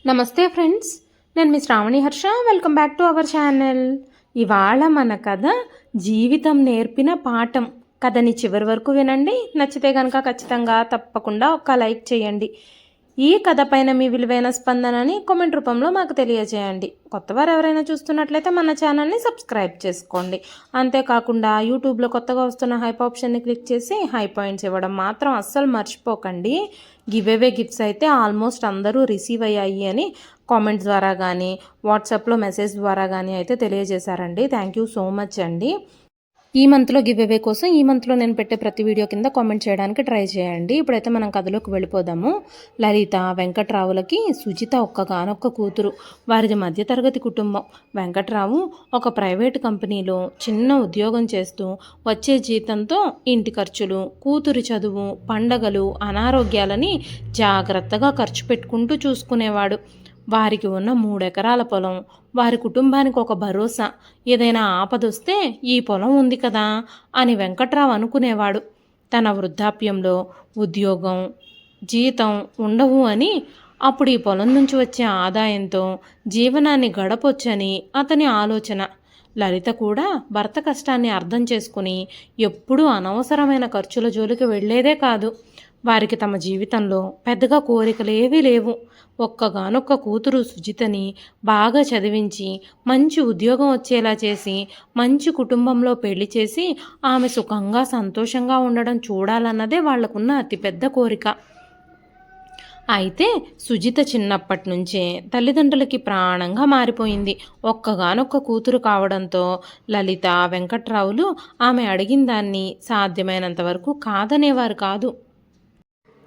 నమస్తే ఫ్రెండ్స్, నేను మీ Shravani Harsha. Welcome back to our channel. ఇవాళ మన కథ జీవితం నేర్పిన పాఠం. కథని చివరి వరకు వినండి. నచ్చితే కనుక ఖచ్చితంగా తప్పకుండా ఒక లైక్ చేయండి. ఈ కథ పైన మీ విలువైన స్పందనని కామెంట్ రూపంలో మాకు తెలియజేయండి. కొత్తవారు ఎవరైనా చూస్తున్నట్లయితే మన ఛానల్ని సబ్స్క్రైబ్ చేసుకోండి. అంతేకాకుండా యూట్యూబ్లో కొత్తగా వస్తున్న హైప్ ఆప్షన్ని క్లిక్ చేసి హై పాయింట్స్ ఇవ్వడం మాత్రం అస్సలు మర్చిపోకండి. గివ్అవే గిఫ్ట్స్ అయితే ఆల్మోస్ట్ అందరూ రిసీవ్ అయ్యాయి అని కామెంట్స్ ద్వారా కానీ వాట్సాప్లో మెసేజ్ ద్వారా కానీ అయితే తెలియజేశారండి. థ్యాంక్ యూ సో మచ్ అండి. ఈ మంత్లో గివ్అవే కోసం ఈ మంత్లో నేను పెట్టే ప్రతి వీడియో కింద కామెంట్ చేయడానికి ట్రై చేయండి. ఇప్పుడైతే మనం కథలోకి వెళ్ళిపోదాము. లలిత వెంకట్రావులకి సుజిత ఒక్కగానొక్క కూతురు. వారిది మధ్యతరగతి కుటుంబం. వెంకట్రావు ఒక ప్రైవేటు కంపెనీలో చిన్న ఉద్యోగం చేస్తూ వచ్చే జీతంతో ఇంటి ఖర్చులు, కూతురి చదువు, పండగలు, అనారోగ్యాలని జాగ్రత్తగా ఖర్చు పెట్టుకుంటూ చూసుకునేవాడు. వారికి ఉన్న 3 ఎకరాల పొలం వారి కుటుంబానికి ఒక భరోసా. ఏదైనా ఆపదొస్తే ఈ పొలం ఉంది కదా అని వెంకట్రావు అనుకునేవాడు. తన వృద్ధాప్యంలో ఉద్యోగం, జీతం ఉండవు అని, అప్పుడు ఈ పొలం నుంచి వచ్చే ఆదాయంతో జీవనాన్ని గడపొచ్చని అతని ఆలోచన. లలిత కూడా భర్త కష్టాన్ని అర్థం చేసుకుని ఎప్పుడూ అనవసరమైన ఖర్చుల జోలికి వెళ్లేదే కాదు. వారికి తమ జీవితంలో పెద్దగా కోరికలేవీ లేవు. ఒక్కగానొక్క కూతురు సుజితని బాగా చదివించి మంచి ఉద్యోగం వచ్చేలా చేసి మంచి కుటుంబంలో పెళ్లి చేసి ఆమె సుఖంగా సంతోషంగా ఉండడం చూడాలన్నదే వాళ్లకున్న అతిపెద్ద కోరిక. అయితే సుజిత చిన్నప్పటి నుంచే తల్లిదండ్రులకి ప్రాణంగా మారిపోయింది. ఒక్కగానొక్క కూతురు కావడంతో లలిత, వెంకట్రావులు ఆమె అడిగిన దాన్ని సాధ్యమైనంత వరకు కాదనేవారు కాదు.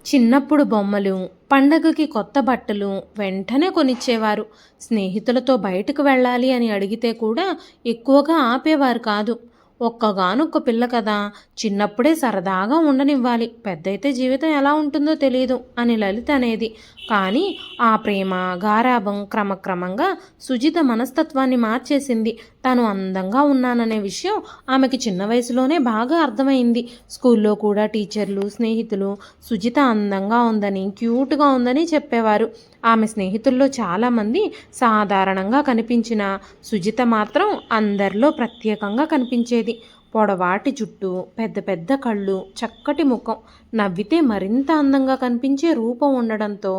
చిన్నప్పుడు బొమ్మలు, పండగకి కొత్త బట్టలు వెంటనే కొనిచ్చేవారు. స్నేహితులతో బయటకు వెళ్ళాలి అని అడిగితే కూడా ఎక్కువగా ఆపేవారు కాదు. ఒక్కగానొక్క పిల్ల కదా, చిన్నప్పుడే సరదాగా ఉండనివ్వాలి, పెద్దయితే జీవితం ఎలా ఉంటుందో తెలియదు అని లలిత అనేది. కానీ ఆ ప్రేమ, గారాబం క్రమక్రమంగా సుజిత మనస్తత్వాన్ని మార్చేసింది. తాను అందంగా ఉన్నాననే విషయం ఆమెకి చిన్న వయసులోనే బాగా అర్థమైంది. స్కూల్లో కూడా టీచర్లు, స్నేహితులు సుజిత అందంగా ఉందని, క్యూట్గా ఉందని చెప్పేవారు. ఆమె స్నేహితుల్లో చాలామంది సాధారణంగా కనిపించిన సుజిత మాత్రం అందరిలో ప్రత్యేకంగా కనిపించేది. పొడవాటి జుట్టు, పెద్ద పెద్ద కళ్ళు, చక్కటి ముఖం, నవ్వితే మరింత అందంగా కనిపించే రూపం ఉండడంతో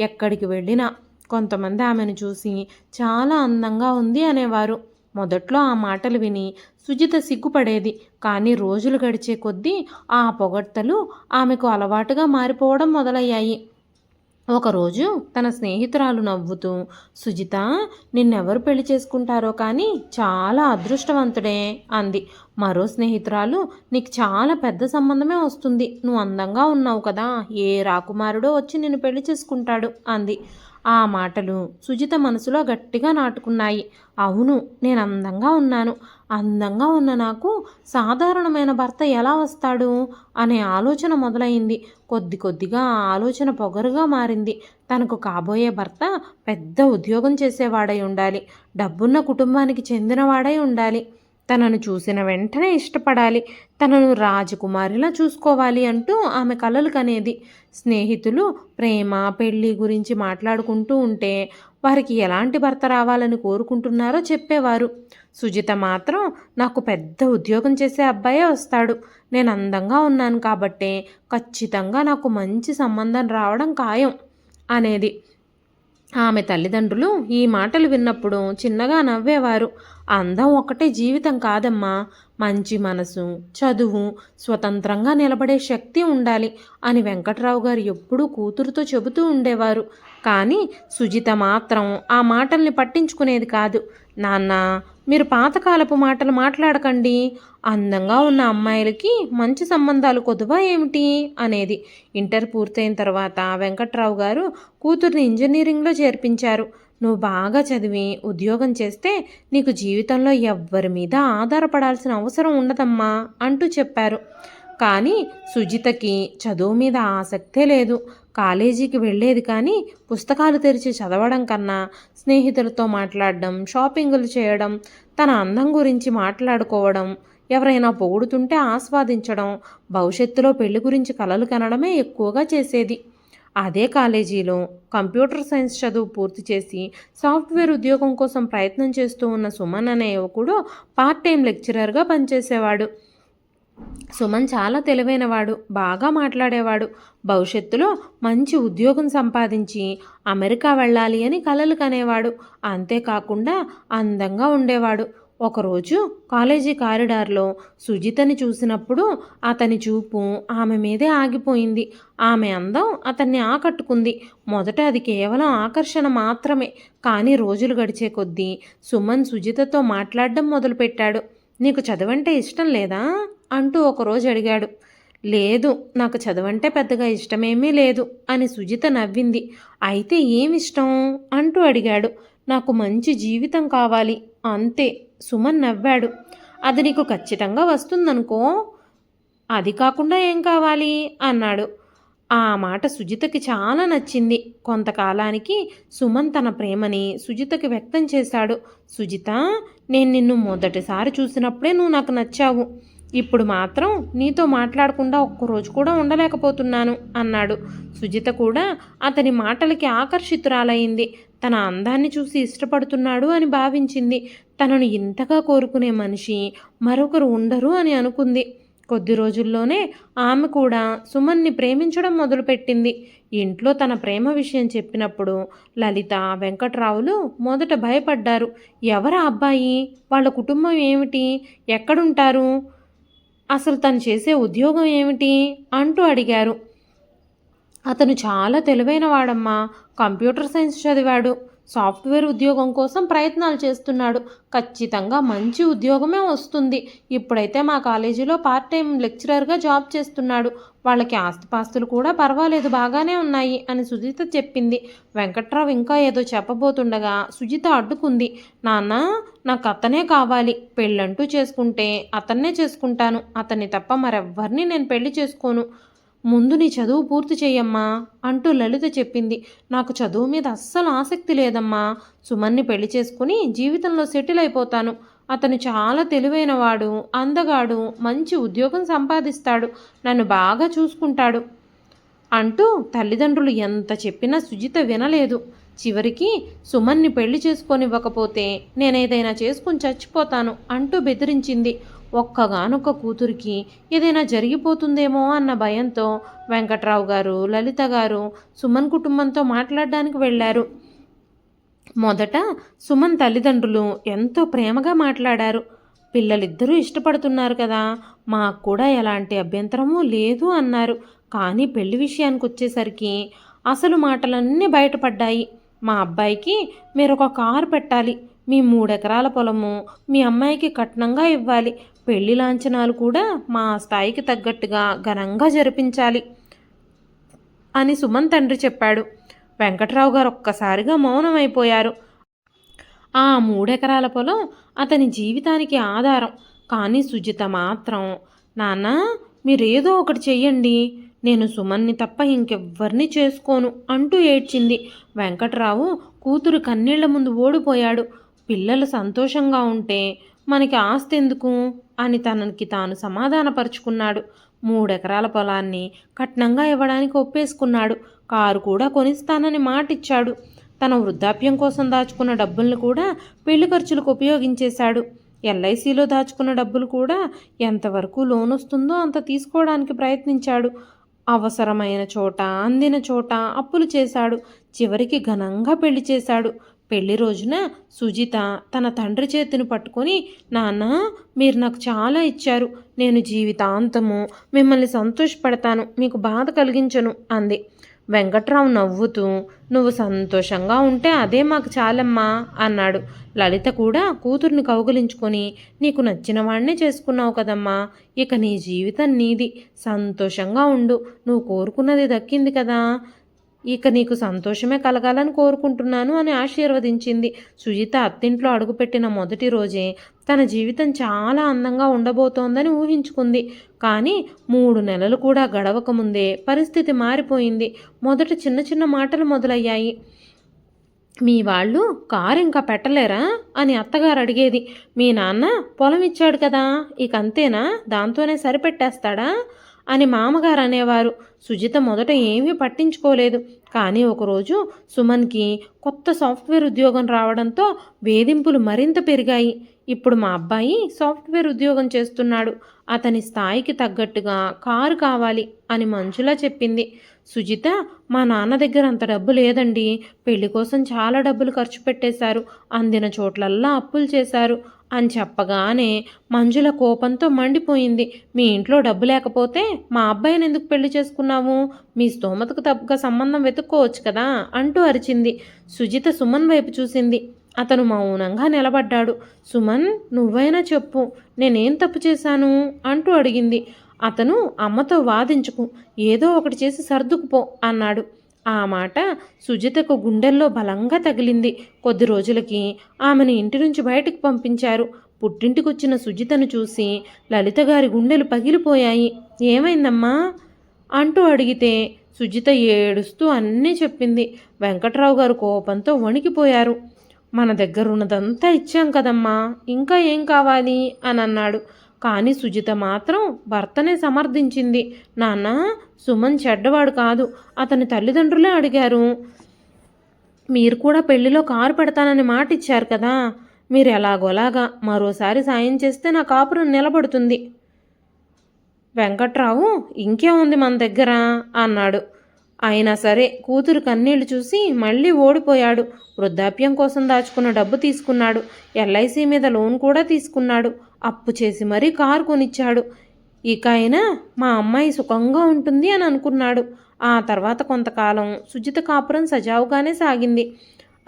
ఎక్కడికి వెళ్ళినా కొంతమంది ఆమెను చూసి చాలా అందంగా ఉంది అనేవారు. మొదట్లో ఆ మాటలు విని సుజిత సిగ్గుపడేది. కానీ రోజులు గడిచే కొద్దీ ఆ పొగడ్తలు ఆమెకు అలవాటుగా మారిపోవడం మొదలయ్యాయి. ఒకరోజు తన స్నేహితురాలు నవ్వుతూ, సుజిత, నిన్నెవరు పెళ్లి చేసుకుంటారో కానీ చాలా అదృష్టవంతుడే అంది. మరో స్నేహితురాలు, నీకు చాలా పెద్ద సంబంధమే వస్తుంది, నువ్వు అందంగా ఉన్నావు కదా, ఏ రాకుమారుడో వచ్చి నిన్ను పెళ్లి చేసుకుంటాడు అంది. ఆ మాటలు సుజిత మనసులో గట్టిగా నాటుకున్నాయి. అవును, నేను అందంగా ఉన్నాను. అందంగా ఉన్న నాకు సాధారణమైన భర్త ఎలా వస్తాడు అనే ఆలోచన మొదలైంది. కొద్ది కొద్దిగా ఆ ఆలోచన పొగరుగా మారింది. తనకు కాబోయే భర్త పెద్ద ఉద్యోగం చేసేవాడై ఉండాలి, డబ్బున్న కుటుంబానికి చెందినవాడై ఉండాలి, తనను చూసిన వెంటనే ఇష్టపడాలి, తనను రాజకుమారిలా చూసుకోవాలి అంటూ ఆమె కలలు కనేది. స్నేహితులు ప్రేమ, పెళ్లి గురించి మాట్లాడుకుంటూ ఉంటే వారికి ఎలాంటి భర్త రావాలని కోరుకుంటున్నారో చెప్పేవారు. సుజిత మాత్రం, నాకు పెద్ద ఉద్యోగం చేసే అబ్బాయే వస్తాడు, నేను అందంగా ఉన్నాను కాబట్టే ఖచ్చితంగా నాకు మంచి సంబంధం రావడం ఖాయం అనేది. ఆమె తల్లిదండ్రులు ఈ మాటలు విన్నప్పుడు చిన్నగా నవ్వేవారు. అందం ఒక్కటే జీవితం కాదమ్మా, మంచి మనసు, చదువు, స్వతంత్రంగా నిలబడే శక్తి ఉండాలి అని వెంకట్రావు గారు ఎప్పుడూ కూతురుతో చెబుతూ ఉండేవారు. కానీ సుజిత మాత్రం ఆ మాటల్ని పట్టించుకునేది కాదు. నాన్న, మీరు పాతకాలపు మాటలు మాట్లాడకండి, అందంగా ఉన్న అమ్మాయిలకి మంచి సంబంధాలు కొదువా ఏమిటి అనేది. ఇంటర్ పూర్తయిన తర్వాత వెంకట్రావు గారు కూతుర్ని ఇంజనీరింగ్లో చేర్పించారు. నువ్వు బాగా చదివి ఉద్యోగం చేస్తే నీకు జీవితంలో ఎవ్వరి మీద ఆధారపడాల్సిన అవసరం ఉండదమ్మా అంటూ చెప్పారు. కానీ సుజితకి చదువు మీద ఆసక్తే లేదు. కాలేజీకి వెళ్ళేది కానీ పుస్తకాలు తెరిచి చదవడం కన్నా స్నేహితులతో మాట్లాడడం, షాపింగులు చేయడం, తన అందం గురించి మాట్లాడుకోవడం, ఎవరైనా పొగుడుతుంటే ఆస్వాదించడం, భవిష్యత్తులో పెళ్లి గురించి కలలు కనడమే ఎక్కువగా చేసేది. అదే కాలేజీలో కంప్యూటర్ సైన్స్ చదువు పూర్తి చేసి సాఫ్ట్వేర్ ఉద్యోగం కోసం ప్రయత్నం చేస్తూ ఉన్న సుమన్ అనే యువకుడు పార్ట్ టైం లెక్చరర్గా పనిచేసేవాడు. సుమన్ చాలా తెలివైనవాడు, బాగా మాట్లాడేవాడు. భవిష్యత్తులో మంచి ఉద్యోగం సంపాదించి అమెరికా వెళ్ళాలి అని కలలు కనేవాడు. అంతేకాకుండా అందంగా ఉండేవాడు. ఒకరోజు కాలేజీ కారిడార్లో సుజితని చూసినప్పుడు అతని చూపు ఆమె మీదే ఆగిపోయింది. ఆమె అందం అతన్ని ఆకట్టుకుంది. మొదట అది కేవలం ఆకర్షణ మాత్రమే. కానీ రోజులు గడిచే కొద్దీ సుమన్ సుజితతో మాట్లాడడం మొదలుపెట్టాడు. నీకు చదవంటే ఇష్టం లేదా అంటూ ఒకరోజు అడిగాడు. లేదు, నాకు చదవంటే పెద్దగా ఇష్టమేమీ లేదు అని సుజిత నవ్వింది. అయితే ఏమిష్టం అంటూ అడిగాడు. నాకు మంచి జీవితం కావాలి అంతే. సుమన్ నవ్వాడు. అది నీకు ఖచ్చితంగా వస్తుందనుకో. అది కాకుండా ఏం కావాలి అన్నాడు. ఆ మాట సుజితకి చాలా నచ్చింది. కొంతకాలానికి సుమన్ తన ప్రేమని సుజితకి వ్యక్తం చేశాడు. సుజిత, నేను నిన్ను మొదటిసారి చూసినప్పుడే నువ్వు నాకు నచ్చావు. ఇప్పుడు మాత్రం నీతో మాట్లాడకుండా ఒక్కరోజు కూడా ఉండలేకపోతున్నాను అన్నాడు. సుజిత కూడా అతని మాటలకి ఆకర్షితురాలయ్యింది. తన అందాన్ని చూసి ఇష్టపడుతున్నాడు అని భావించింది. తనను ఇంతగా కోరుకునే మనిషి మరొకరు ఉండరు అని అనుకుంది. కొద్ది రోజుల్లోనే ఆమె కూడా సుమన్ని ప్రేమించడం మొదలుపెట్టింది. ఇంట్లో తన ప్రేమ విషయం చెప్పినప్పుడు లలిత, వెంకట్రావులు మొదట భయపడ్డారు. ఎవరా అబ్బాయి, వాళ్ళ కుటుంబం ఏమిటి, ఎక్కడుంటారు, అసలు తను చేసే ఉద్యోగం ఏమిటి అంటూ అడిగారు. అతను చాలా తెలివైన వాడమ్మా. కంప్యూటర్ సైన్స్ చదివాడు. సాఫ్ట్వేర్ ఉద్యోగం కోసం ప్రయత్నాలు చేస్తున్నాడు. ఖచ్చితంగా మంచి ఉద్యోగమే వస్తుంది. ఇప్పుడైతే మా కాలేజీలో పార్ట్ టైం లెక్చరర్గా జాబ్ చేస్తున్నాడు. వాళ్ళకి ఆస్తిపాస్తులు కూడా పర్వాలేదు, బాగానే ఉన్నాయి అని సుజిత చెప్పింది. వెంకట్రావు ఇంకా ఏదో చెప్పబోతుండగా సుజిత అడ్డుకుంది. నాన్న, నాకు అతనే కావాలి. పెళ్ళంటూ చేసుకుంటే అతన్నే చేసుకుంటాను. అతన్ని తప్ప మరెవ్వరిని నేను పెళ్లి చేసుకోను. ముందు నీ చదువు పూర్తి చెయ్యమ్మా అంటూ లలిత చెప్పింది. నాకు చదువు మీద అస్సలు ఆసక్తి లేదమ్మా. సుమన్ని పెళ్లి చేసుకుని జీవితంలో సెటిల్ అయిపోతాను. అతను చాలా తెలివైనవాడు, అందగాడు, మంచి ఉద్యోగం సంపాదిస్తాడు, నన్ను బాగా చూసుకుంటాడు అంటూ తల్లిదండ్రులు ఎంత చెప్పినా సుజిత వినలేదు. చివరికి సుమన్ని పెళ్లి చేసుకొనివ్వకపోతే నేనేదైనా చేసుకుని చచ్చిపోతాను అంటూ బెదిరించింది. ఒక్కగానొక్క కూతురికి ఏదైనా జరిగిపోతుందేమో అన్న భయంతో వెంకట్రావు గారు, లలిత గారు సుమన్ కుటుంబంతో మాట్లాడడానికి వెళ్ళారు. మొదట సుమన్ తల్లిదండ్రులు ఎంతో ప్రేమగా మాట్లాడారు. పిల్లలిద్దరూ ఇష్టపడుతున్నారు కదా, మాకు కూడా ఎలాంటి అభ్యంతరమూ లేదు అన్నారు. కానీ పెళ్లి విషయానికి వచ్చేసరికి అసలు మాటలన్నీ బయటపడ్డాయి. మా అబ్బాయికి మీరొక కారు పెట్టాలి, మీ 3 ఎకరాల పొలము మీ అమ్మాయికి కట్నంగా ఇవ్వాలి, పెళ్లి లాంఛనాలు కూడా మా స్థాయికి తగ్గట్టుగా ఘనంగా జరిపించాలి అని సుమన్ తండ్రి చెప్పాడు. వెంకట్రావు గారు ఒక్కసారిగా మౌనమైపోయారు. ఆ 3 ఎకరాల పొలం అతని జీవితానికి ఆధారం. కానీ సుజిత మాత్రం, నాన్న, మీరేదో ఒకటి చెయ్యండి, నేను సుమన్ని తప్ప ఇంకెవ్వరిని చేసుకోను అంటూ ఏడ్చింది. వెంకట్రావు కూతురు కన్నీళ్ల ముందు ఓడిపోయాడు. పిల్లలు సంతోషంగా ఉంటే మనకి ఆస్తి ఎందుకు అని తనకి తాను సమాధానపరుచుకున్నాడు. 3 ఎకరాల పొలాన్ని కట్నంగా ఇవ్వడానికి ఒప్పేసుకున్నాడు. కారు కూడా కొనిస్తానని మాటిచ్చాడు. తన వృద్ధాప్యం కోసం దాచుకున్న డబ్బుల్ని కూడా పెళ్లి ఖర్చులకు ఉపయోగించేశాడు. ఎల్ఐసిలో దాచుకున్న డబ్బులు కూడా ఎంతవరకు లోన్ వస్తుందో అంత తీసుకోవడానికి ప్రయత్నించాడు. అవసరమైన చోట, అందిన చోట అప్పులు చేశాడు. చివరికి ఘనంగా పెళ్లి చేశాడు. పెళ్లి రోజున సుజిత తన తండ్రి చేతిని పట్టుకొని, నాన్న, మీరు నాకు చాలా ఇచ్చారు, నేను జీవితాంతము మిమ్మల్ని సంతోషపెడతాను, మీకు బాధ కలిగించను అంది. వెంకట్రావు నవ్వుతూ, నువ్వు సంతోషంగా ఉంటే అదే మాకు చాలమ్మా అన్నాడు. లలిత కూడా కూతుర్ని కౌగిలించుకొని, నీకు నచ్చిన వాడినే చేసుకున్నావు కదమ్మా, ఇక నీ జీవితం నీది, సంతోషంగా ఉండు, నువ్వు కోరుకున్నది దక్కింది కదా, ఇక నీకు సంతోషమే కలగాలని కోరుకుంటున్నాను అని ఆశీర్వదించింది. సుజిత అత్తింట్లో అడుగుపెట్టిన మొదటి రోజే తన జీవితం చాలా అందంగా ఉండబోతోందని ఊహించుకుంది. కానీ 3 నెలలు కూడా గడవకముందే పరిస్థితి మారిపోయింది. మొదట చిన్న చిన్న మాటలు మొదలయ్యాయి. మీ వాళ్ళు కారు ఇంకా పెట్టలేరా అని అత్తగారు అడిగేది. మీ నాన్న పొలం ఇచ్చాడు కదా, ఇక అంతేనా, దాంతోనే సరిపెట్టేస్తాడా అని మామగారు అనేవారు. సుజిత మొదట ఏమీ పట్టించుకోలేదు. కానీ ఒకరోజు సుమన్కి కొత్త సాఫ్ట్వేర్ ఉద్యోగం రావడంతో వేధింపులు మరింత పెరిగాయి. ఇప్పుడు మా అబ్బాయి సాఫ్ట్వేర్ ఉద్యోగం చేస్తున్నాడు, అతని స్థాయికి తగ్గట్టుగా కారు కావాలి అని మంజుల చెప్పింది. సుజిత, మా నాన్న దగ్గర అంత డబ్బు లేదండి, పెళ్లి కోసం చాలా డబ్బులు ఖర్చు పెట్టేశారు, అందిన చోట్లల్లా అప్పులు చేశారు అని చెప్పగానే మంజుల కోపంతో మండిపోయింది. మీ ఇంట్లో డబ్బు లేకపోతే మా అబ్బాయిని ఎందుకు పెళ్లి చేసుకున్నావు? మీ స్తోమతకు తగ్గ సంబంధం వెతుక్కోవచ్చు కదా అంటూ అరిచింది. సుజిత సుమన్ వైపు చూసింది. అతను మౌనంగా నిలబడ్డాడు. సుమన్, నువ్వైనా చెప్పు, నేనేం తప్పు చేశాను అంటూ అడిగింది. అతను అమ్మతో వాదించుకు, ఏదో ఒకటి చేసి సర్దుకుపో అన్నాడు. ఆ మాట సుజితకు గుండెల్లో బలంగా తగిలింది. కొద్ది రోజులకి ఆమెను ఇంటి నుంచి బయటకు పంపించారు. పుట్టింటికొచ్చిన సుజితను చూసి లలిత గారి గుండెలు పగిలిపోయాయి. ఏమైందమ్మా అంటూ అడిగితే సుజిత ఏడుస్తూ అన్నీ చెప్పింది. వెంకట్రావు గారు కోపంతో వణికిపోయారు. మన దగ్గరున్నదంతా ఇచ్చాం కదమ్మా, ఇంకా ఏం కావాలి అని అన్నాడు. కానీ సుజిత మాత్రం భర్తనే సమర్థించింది. నాన్న, సుమన్ చెడ్డవాడు కాదు, అతని తల్లిదండ్రులే అడిగారు. మీరు కూడా పెళ్లిలో కారు పెడతానని మాట ఇచ్చారు కదా, మీరు ఎలాగోలాగా మరోసారి సాయం చేస్తే నా కాపురం నిలబడుతుంది. వెంకట్రావు, ఇంకేముంది మన దగ్గర అన్నాడు. అయినా సరే కూతురు కన్నీళ్లు చూసి మళ్ళీ ఓడిపోయాడు. వృద్ధాప్యం కోసం దాచుకున్న డబ్బు తీసుకున్నాడు. ఎల్ఐసి మీద లోన్ కూడా తీసుకున్నాడు. అప్పు చేసి మరీ కారు కొనిచ్చాడు. ఇక అయినా మా అమ్మాయి సుఖంగా ఉంటుంది అని అనుకున్నాడు. ఆ తర్వాత కొంతకాలం సుజిత కాపురం సజావుగానే సాగింది.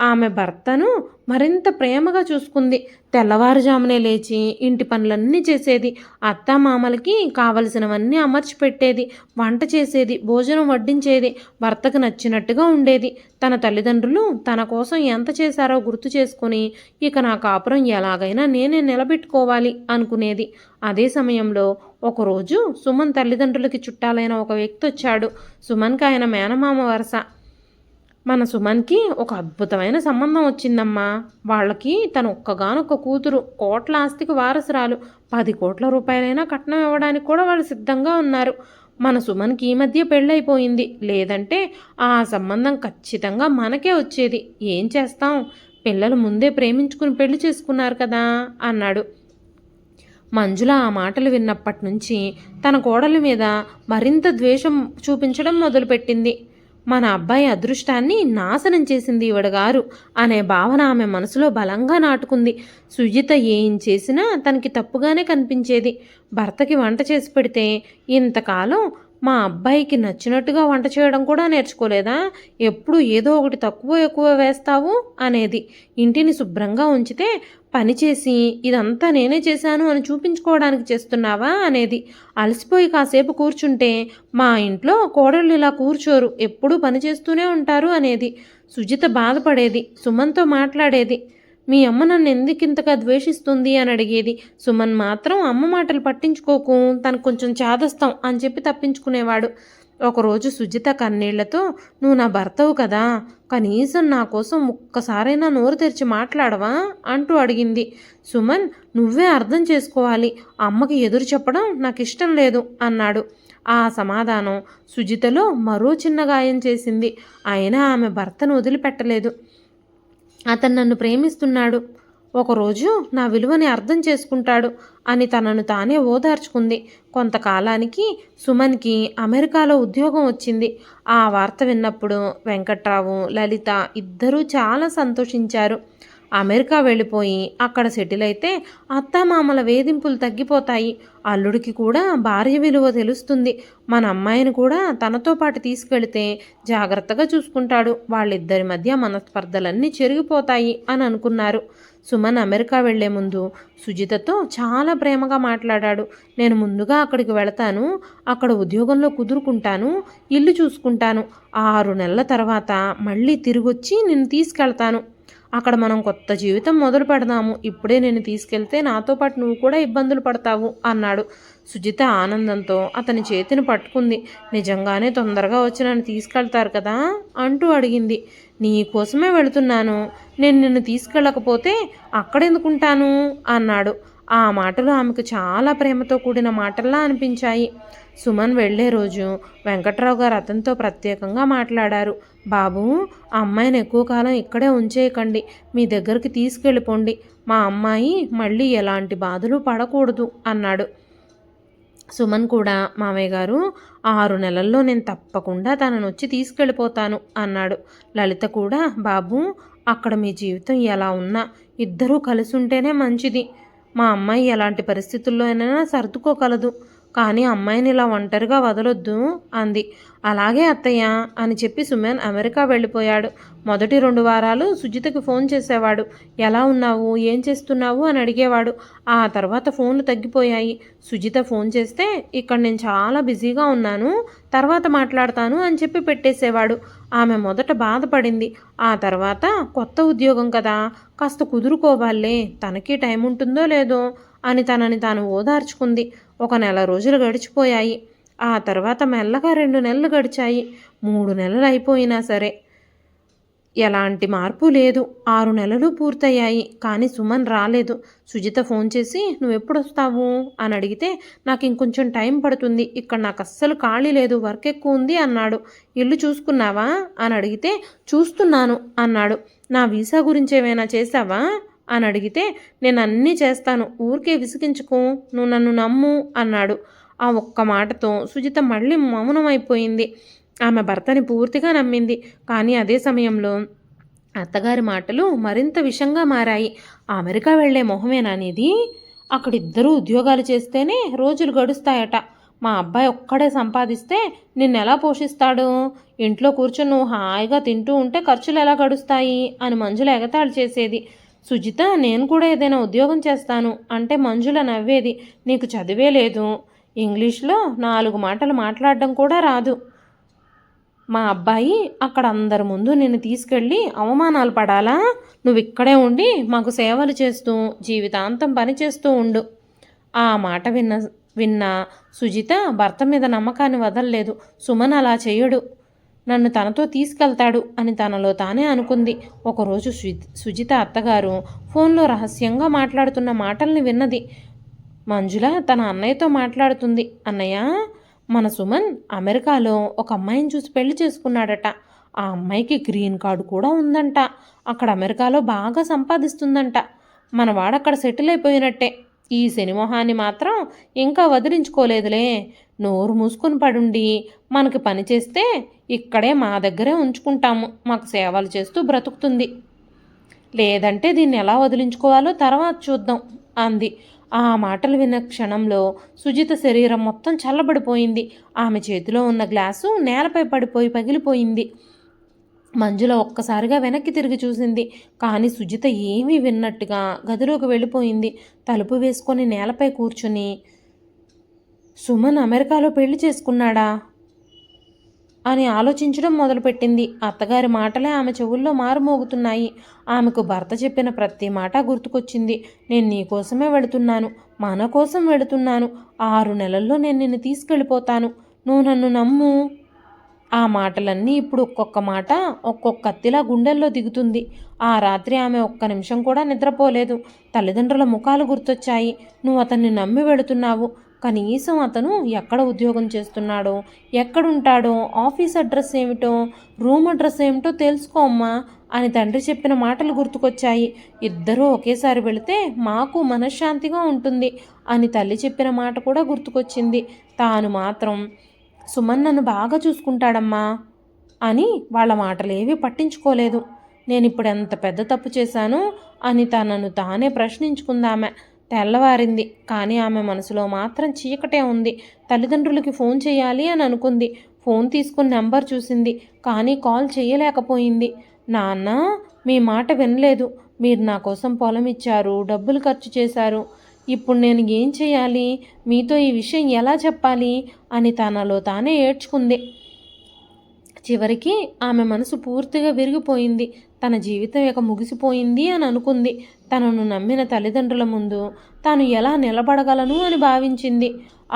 ఆమె భర్తను మరింత ప్రేమగా చూసుకుంది. తెల్లవారుజామునే లేచి ఇంటి పనులన్నీ చేసేది. అత్తామామలకి కావలసినవన్నీ అమర్చి పెట్టేది, వంట చేసేది, భోజనం వడ్డించేది, భర్తకు నచ్చినట్టుగా ఉండేది. తన తల్లిదండ్రులు తన కోసం ఎంత చేశారో గుర్తు చేసుకుని ఇక నా కాపురం ఎలాగైనా నేనే నిలబెట్టుకోవాలి అనుకునేది. అదే సమయంలో ఒకరోజు సుమన్ తల్లిదండ్రులకి చుట్టాలైన ఒక వ్యక్తి వచ్చాడు. సుమన్కి ఆయన మేనమామ వరస. మన సుమన్కి ఒక అద్భుతమైన సంబంధం వచ్చిందమ్మా. వాళ్ళకి తను ఒక్కగానొక్క కూతురు, కోట్ల ఆస్తికి వారసురాలు. 10 కోట్ల రూపాయలైనా కట్నం ఇవ్వడానికి కూడా వాళ్ళు సిద్ధంగా ఉన్నారు. మన సుమన్కి ఈ మధ్య పెళ్ళైపోయింది, లేదంటే ఆ సంబంధం ఖచ్చితంగా మనకే వచ్చేది. ఏం చేస్తాం, పిల్లలు ముందే ప్రేమించుకుని పెళ్లి చేసుకున్నారు కదా అన్నాడు. మంజుల ఆ మాటలు విన్నప్పటి నుంచి తన కోడలి మీద మరింత ద్వేషం చూపించడం మొదలుపెట్టింది. మన అబ్బాయి అదృష్టాన్ని నాశనం చేసింది ఈవిడగారు అనే భావన ఆమె మనసులో బలంగా నాటుకుంది. సుజిత ఏం చేసినా తనకి తప్పుగానే కనిపించేది. భర్తకి వంట చేసి పెడితే ఇంతకాలం మా అబ్బాయికి నచ్చినట్టుగా వంట చేయడం కూడా నేర్చుకోలేదా? ఎప్పుడు ఏదో ఒకటి తక్కువ ఎక్కువ వేస్తావు అనేది. ఇంటిని శుభ్రంగా ఉంచితే పనిచేసి ఇదంతా నేనే చేశాను అని చూపించుకోవడానికి చేస్తున్నావా అనేది. అలసిపోయి కాసేపు కూర్చుంటే మా ఇంట్లో కోడళ్ళు ఇలా కూర్చోరు, ఎప్పుడూ పని చేస్తూనే ఉంటారు అనేది. సుజిత బాధపడేది. సుమన్తో మాట్లాడేది. మీ అమ్మ నన్ను ఎందుకింతగా ద్వేషిస్తుంది అని అడిగేది. సుమన్ మాత్రం అమ్మ మాటలు పట్టించుకోకు, తనకు కొంచెం చాదస్తాం అని చెప్పి తప్పించుకునేవాడు. ఒకరోజు సుజిత కన్నీళ్లతో, నువ్వు నా భర్తవు కదా, కనీసం నా కోసం ఒక్కసారైనా నోరు తెరిచి మాట్లాడవా అంటూ అడిగింది. సుమన్, నువ్వే అర్థం చేసుకోవాలి, అమ్మకి ఎదురు చెప్పడం నాకు ఇష్టం లేదు అన్నాడు. ఆ సమాధానం సుజితలో మరో చిన్న గాయం చేసింది. అయినా ఆమె భర్తను వదిలిపెట్టలేదు. అతను నన్ను ప్రేమిస్తున్నాడు, ఒకరోజు నా విలువని అర్థం చేసుకుంటాడు అని తనను తానే ఓదార్చుకుంది. కొంతకాలానికి సుమన్కి అమెరికాలో ఉద్యోగం వచ్చింది. ఆ వార్త విన్నప్పుడు వెంకట్రావు, లలిత ఇద్దరూ చాలా సంతోషించారు. అమెరికా వెళ్ళిపోయి అక్కడ సెటిల్ అయితే అత్తామామల వేధింపులు తగ్గిపోతాయి. అల్లుడికి కూడా భార్య విలువ తెలుస్తుంది. మన అమ్మాయిని కూడా తనతో పాటు తీసుకెళితే జాగ్రత్తగా చూసుకుంటాడు. వాళ్ళిద్దరి మధ్య మనస్పర్ధలన్నీ చెరిగిపోతాయి అని అనుకున్నారు. సుమన్ అమెరికా వెళ్లే ముందు సుజితతో చాలా ప్రేమగా మాట్లాడాడు. నేను ముందుగా అక్కడికి వెళతాను, అక్కడ ఉద్యోగంలో కుదురుకుంటాను, ఇల్లు చూసుకుంటాను. 6 నెలల తర్వాత మళ్ళీ తిరిగొచ్చి నిన్ను తీసుకెళ్తాను. అక్కడ మనం కొత్త జీవితం మొదలు పెడదాము. ఇప్పుడే నేను తీసుకెళ్తే నాతో పాటు నువ్వు కూడా ఇబ్బందులు పడతావు అన్నాడు. సుజిత ఆనందంతో అతని చేతిని పట్టుకుంది. నిజంగానే తొందరగా వచ్చి నన్ను తీసుకెళ్తారు కదా అంటూ అడిగింది. నీ కోసమే వెళుతున్నాను, నేను నిన్ను తీసుకెళ్ళకపోతే అక్కడెందుకుంటాను అన్నాడు. ఆ మాటలు ఆమెకు చాలా ప్రేమతో కూడిన మాటల్లా అనిపించాయి. సుమన్ వెళ్ళే రోజు వెంకట్రావు గారు అతనితో ప్రత్యేకంగా మాట్లాడారు. బాబు, ఆ అమ్మాయిని ఎక్కువ కాలం ఇక్కడే ఉంచేయకండి, మీ దగ్గరికి తీసుకెళ్ళిపోండి. మా అమ్మాయి మళ్ళీ ఎలాంటి బాధలు పడకూడదు అన్నాడు. సుమన్ కూడా, మామయ్య గారు 6 నెలల్లో నేను తప్పకుండా తనను వచ్చి తీసుకెళ్ళిపోతాను అన్నాడు. లలిత కూడా, బాబు, అక్కడ మీ జీవితం ఎలా ఉన్నా ఇద్దరూ కలిసి ఉంటేనే మంచిది. మా అమ్మాయి ఎలాంటి పరిస్థితుల్లో అయినా సర్దుకోగలదు, కానీ అమ్మాయిని ఇలా ఒంటరిగా వదలొద్దు అంది. అలాగే అత్తయ్య అని చెప్పి సుమన్ అమెరికా వెళ్ళిపోయాడు. మొదటి 2 వారాలు సుజితకి ఫోన్ చేసేవాడు. ఎలా ఉన్నావు, ఏం చేస్తున్నావు అని అడిగేవాడు. ఆ తర్వాత ఫోన్లు తగ్గిపోయాయి. సుజిత ఫోన్ చేస్తే, ఇక్కడ నేను చాలా బిజీగా ఉన్నాను, తర్వాత మాట్లాడతాను అని చెప్పి పెట్టేసేవాడు. ఆమె మొదట బాధపడింది. ఆ తర్వాత కొత్త ఉద్యోగం కదా, కాస్త కుదురుకోవాలే, తనకి టైం ఉంటుందో లేదో అని తనని తాను ఓదార్చుకుంది. 1 నెల రోజులు గడిచిపోయాయి. ఆ తర్వాత మెల్లగా 2 నెలలు గడిచాయి. 3 నెలలు అయిపోయినా సరే ఎలాంటి మార్పు లేదు. 6 నెలలు పూర్తయ్యాయి, కానీ సుమన్ రాలేదు. సుజిత ఫోన్ చేసి, నువ్వెప్పుడు వస్తావు అని అడిగితే, నాకు ఇంకొంచెం టైం పడుతుంది, ఇక్కడ నాకు అస్సలు ఖాళీ లేదు, వర్క్ ఎక్కువ ఉంది అన్నాడు. ఇల్లు చూసుకున్నావా అని అడిగితే, చూస్తున్నాను అన్నాడు. నా వీసా గురించి ఏమైనా చేశావా అని అడిగితే, నేను అన్నీ చేస్తాను, ఊరికే విసిగించుకో, నువ్వు నన్ను నమ్ము అన్నాడు. ఆ ఒక్క మాటతో సుజిత మళ్ళీ మౌనమైపోయింది. ఆమె భర్తని పూర్తిగా నమ్మింది. కానీ అదే సమయంలో అత్తగారి మాటలు మరింత విషంగా మారాయి. అమెరికా వెళ్లే మొహమేననేది, అక్కడిద్దరూ ఉద్యోగాలు చేస్తేనే రోజులు గడుస్తాయట. మా అబ్బాయి ఒక్కడే సంపాదిస్తే నిన్నెలా పోషిస్తాడు? ఇంట్లో కూర్చొని నువ్వు హాయిగా తింటూ ఉంటే ఖర్చులు ఎలా గడుస్తాయి అని మంజుల ఎగతాళి చేసేది. సుజిత, నేను కూడా ఏదైనా ఉద్యోగం చేస్తాను అంటే మంజుల నవ్వేది. నీకు చదివే లేదు, ఇంగ్లీష్లో 4 మాటలు మాట్లాడడం కూడా రాదు. మా అబ్బాయి అక్కడ అందరి ముందు నిన్ను తీసుకెళ్ళి అవమానాలు పడాలా? నువ్వు ఇక్కడే ఉండి మాకు సేవలు చేస్తూ జీవితాంతం పనిచేస్తూ ఉండు. ఆ మాట విన్న సుజిత భర్త మీద నమ్మకాన్ని వదలలేదు. సుమన్ అలా చేయడు, నన్ను తనతో తీసుకెళ్తాడు అని తనలో తానే అనుకుంది. ఒకరోజు సుజిత అత్తగారు ఫోన్లో రహస్యంగా మాట్లాడుతున్న మాటల్ని విన్నది. మంజుల తన అన్నయ్యతో మాట్లాడుతుంది. అన్నయ్య, మన సుమన్ అమెరికాలో ఒక అమ్మాయిని చూసి పెళ్లి చేసుకున్నాడట. ఆ అమ్మాయికి గ్రీన్ కార్డు కూడా ఉందంట. అక్కడ అమెరికాలో బాగా సంపాదిస్తుందంట. మనవాడక్కడ సెటిల్ అయిపోయినట్టే. ఈ శనిమొహాన్ని మాత్రం ఇంకా వదిలించుకోలేదులే. నోరు మూసుకొని పడుండి మనకి పని చేస్తే ఇక్కడే మా దగ్గరే ఉంచుకుంటాము, మాకు సేవలు చేస్తూ బ్రతుకుతుంది. లేదంటే దీన్ని ఎలా వదిలించుకోవాలో తర్వాత చూద్దాం అంది. ఆ మాటలు విన్న క్షణంలో సుజిత శరీరం మొత్తం చల్లబడిపోయింది. ఆమె చేతిలో ఉన్న గ్లాసు నేలపై పడిపోయి పగిలిపోయింది. మంజుల ఒక్కసారిగా వెనక్కి తిరిగి చూసింది. కానీ సుజిత ఏమీ విన్నట్టుగా గదిలోకి వెళ్ళిపోయింది. తలుపు వేసుకొని నేలపై కూర్చుని, సుమన్ అమెరికాలో పెళ్లి చేసుకున్నాడా అని ఆలోచించడం మొదలుపెట్టింది. అత్తగారి మాటలే ఆమె చెవుల్లో మారుమోగుతున్నాయి. ఆమెకు భర్త చెప్పిన ప్రతి మాట గుర్తుకొచ్చింది. నేను నీ కోసమే వెళుతున్నాను, మన కోసం వెళుతున్నాను, 6 నెలల్లో నేను నిన్ను తీసుకెళ్ళిపోతాను, నువ్వు నన్ను నమ్ము. ఆ మాటలన్నీ ఇప్పుడు ఒక్కొక్క మాట ఒక్కొక్క కత్తిలా గుండెల్లో దిగుతుంది. ఆ రాత్రి ఆమె ఒక్క నిమిషం కూడా నిద్రపోలేదు. తల్లిదండ్రుల ముఖాలు గుర్తొచ్చాయి. నువ్వు అతన్ని నమ్మి వెళుతున్నావు, కనీసం అతను ఎక్కడ ఉద్యోగం చేస్తున్నాడో, ఎక్కడుంటాడో, ఆఫీస్ అడ్రస్ ఏమిటో, రూమ్ అడ్రస్ ఏమిటో తెలుసుకో అమ్మా అని తండ్రి చెప్పిన మాటలు గుర్తుకొచ్చాయి. ఇద్దరూ ఒకేసారి వెళితే మాకు మనశ్శాంతిగా ఉంటుంది అని తల్లి చెప్పిన మాట కూడా గుర్తుకొచ్చింది. తాను మాత్రం, సుమన్ నన్ను బాగా చూసుకుంటాడమ్మా అని వాళ్ళ మాటలేవి పట్టించుకోలేదు. నేను ఇప్పుడు ఎంత పెద్ద తప్పు చేశాను అని తనను తానే ప్రశ్నించుకుందామె. తెల్లవారింది, కానీ ఆమె మనసులో మాత్రం చీకటే ఉంది. తల్లిదండ్రులకి ఫోన్ చేయాలి అని అనుకుంది. ఫోన్ తీసుకుని నెంబర్ చూసింది, కానీ కాల్ చేయలేకపోయింది. నాన్న, మీ మాట వినలేదు, మీరు నా కోసం పొలం ఇచ్చారు, డబ్బులు ఖర్చు చేశారు, ఇప్పుడు నేను ఏం చేయాలి, మీతో ఈ విషయం ఎలా చెప్పాలి అని తనలో తానే ఏడ్చుకుంది. చివరికి ఆమె మనసు పూర్తిగా విరిగిపోయింది. తన జీవితం ఇక ముగిసిపోయింది అని అనుకుంది. తనను నమ్మిన తల్లిదండ్రుల ముందు తాను ఎలా నిలబడగలను అని భావించింది.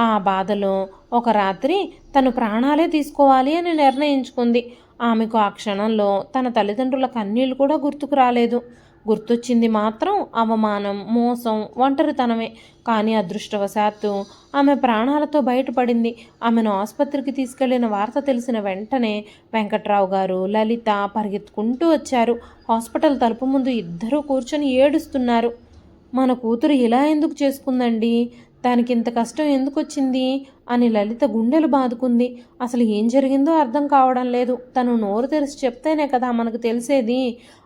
ఆ బాధలో ఒక రాత్రి తను ప్రాణాలే తీసుకోవాలి అని నిర్ణయించుకుంది. ఆమెకు ఆ క్షణంలో తన తల్లిదండ్రుల కన్నీళ్లు కూడా గుర్తుకు రాలేదు. గుర్తొచ్చింది మాత్రం అవమానం, మోసం, ఒంటరితనమే. కానీ అదృష్టవశాత్తు ఆమె ప్రాణాలతో బయటపడింది. ఆమెను ఆసుపత్రికి తీసుకెళ్లిన వార్త తెలిసిన వెంటనే వెంకట్రావు గారు, లలిత పరిగెత్తుకుంటూ వచ్చారు. హాస్పిటల్ తలుపు ముందు ఇద్దరూ కూర్చొని ఏడుస్తున్నారు. మన కూతురు ఇలా ఎందుకు చేసుకుందండి, దానికి ఇంత కష్టం ఎందుకు వచ్చింది అని లలిత గుండెలు బాదుకుంది. అసలు ఏం జరిగిందో అర్థం కావడం లేదు. తను నోరు తెరిచి చెప్తేనే కదా మనకు తెలిసేది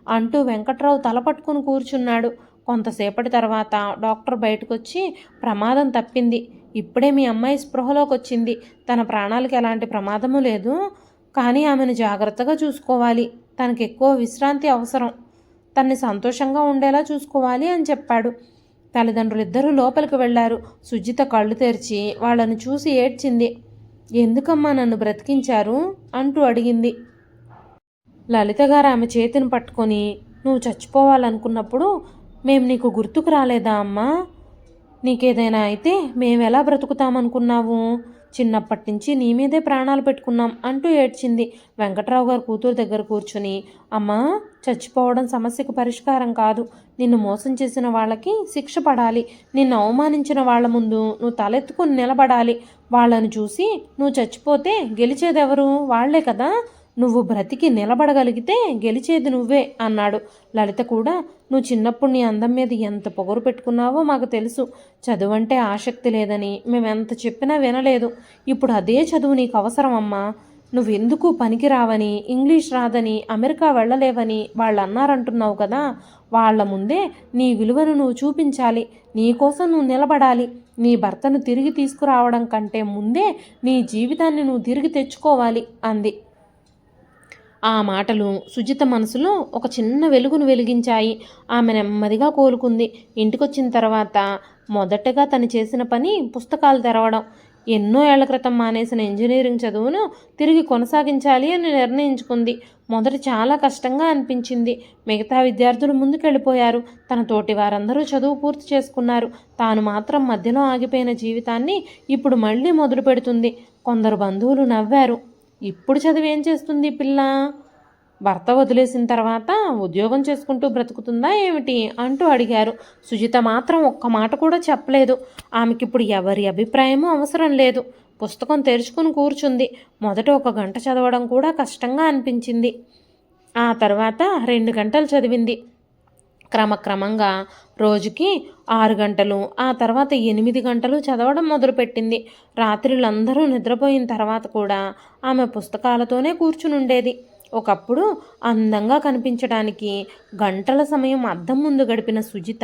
అంటూ వెంకట్రావు తల పట్టుకుని కూర్చున్నాడు. కొంతసేపటి తర్వాత డాక్టర్ బయటకొచ్చి ప్రమాదం తప్పింది, ఇప్పుడే మీ అమ్మాయి స్పృహలోకి వచ్చింది, తన ప్రాణాలకి ఎలాంటి ప్రమాదము లేదు, కానీ ఆమెను జాగ్రత్తగా చూసుకోవాలి, తనకు ఎక్కువ విశ్రాంతి అవసరం, తన్ని సంతోషంగా ఉండేలా చూసుకోవాలి అని చెప్పాడు. తల్లిదండ్రులిద్దరూ లోపలికి వెళ్లారు. సుజిత కళ్ళు తెరిచి వాళ్ళను చూసి ఏడ్చింది. ఎందుకమ్మా నన్ను బ్రతికించారు అంటూ అడిగింది. లలిత గారు ఆమె చేతిని పట్టుకొని, నువ్వు చచ్చిపోవాలనుకున్నప్పుడు మేము నీకు గుర్తుకు రాలేదా అమ్మా, నీకేదైనా అయితే మేమెలా బ్రతుకుతామనుకున్నావు, చిన్నప్పటి నుంచి నీ మీదే ప్రాణాలు పెట్టుకున్నాం అంటూ ఏడ్చింది. వెంకట్రావు గారు కూతురు దగ్గర కూర్చుని, అమ్మా చచ్చిపోవడం సమస్యకు పరిష్కారం కాదు, నిన్ను మోసం చేసిన వాళ్ళకి శిక్ష పడాలి, నిన్ను అవమానించిన వాళ్ళ ముందు నువ్వు తలెత్తుకుని నిలబడాలి, వాళ్ళను చూసి నువ్వు చచ్చిపోతే గెలిచేదెవరు, వాళ్లే కదా, నువ్వు బ్రతికి నిలబడగలిగితే గెలిచేది నువ్వే అన్నాడు. లలిత కూడా, నువ్వు చిన్నప్పుడు నీ అందం మీద ఎంత పొగరు పెట్టుకున్నావో మాకు తెలుసు, చదువంటే ఆసక్తి లేదని మేమెంత చెప్పినా వినలేదు, ఇప్పుడు అదే చదువు నీకు అవసరం అమ్మా, నువ్వెందుకు పనికిరావని, ఇంగ్లీష్ రాదని, అమెరికా వెళ్ళలేవని వాళ్ళు అన్నారంటున్నావు కదా, వాళ్ల ముందే నీ విలువను నువ్వు చూపించాలి, నీకోసం నువ్వు నిలబడాలి, నీ భర్తను తిరిగి తీసుకురావడం కంటే ముందే నీ జీవితాన్ని నువ్వు తిరిగి తెచ్చుకోవాలి అంది. ఆ మాటలు సుజిత మనసులో ఒక చిన్న వెలుగును వెలిగించాయి. ఆమె నెమ్మదిగా కోలుకుంది. ఇంటికొచ్చిన తర్వాత మొదటగా తను చేసిన పని పుస్తకాలు తెరవడం. ఎన్నో ఏళ్ల క్రితం మానేసిన ఇంజనీరింగ్ చదువును తిరిగి కొనసాగించాలి అని నిర్ణయించుకుంది. మొదట చాలా కష్టంగా అనిపించింది. మిగతా విద్యార్థులు ముందుకెళ్ళిపోయారు. తన తోటి వారందరూ చదువు పూర్తి చేసుకున్నారు. తాను మాత్రం మధ్యలో ఆగిపోయిన జీవితాన్ని ఇప్పుడు మళ్ళీ మొదలు పెడుతుంది. కొందరు బంధువులు నవ్వారు. ఇప్పుడు చదివేం చేస్తుంది పిల్ల, భర్త వదిలేసిన తర్వాత ఉద్యోగం చేసుకుంటూ బ్రతుకుతుందా ఏమిటి అంటూ అడిగారు. సుజిత మాత్రం ఒక్క మాట కూడా చెప్పలేదు. ఆమెకిప్పుడు ఎవరి అభిప్రాయమూ అవసరం లేదు. పుస్తకం తెరుచుకుని కూర్చుంది. మొదట 1 గంట చదవడం కూడా కష్టంగా అనిపించింది. ఆ తర్వాత 2 గంటలు చదివింది. క్రమక్రమంగా రోజుకి 6 గంటలు, ఆ తర్వాత 8 గంటలు చదవడం మొదలుపెట్టింది. రాత్రులందరూ నిద్రపోయిన తర్వాత కూడా ఆమె పుస్తకాలతోనే కూర్చునుండేది. ఒకప్పుడు అందంగా కనిపించడానికి గంటల సమయం అద్దం ముందు గడిపిన సుజిత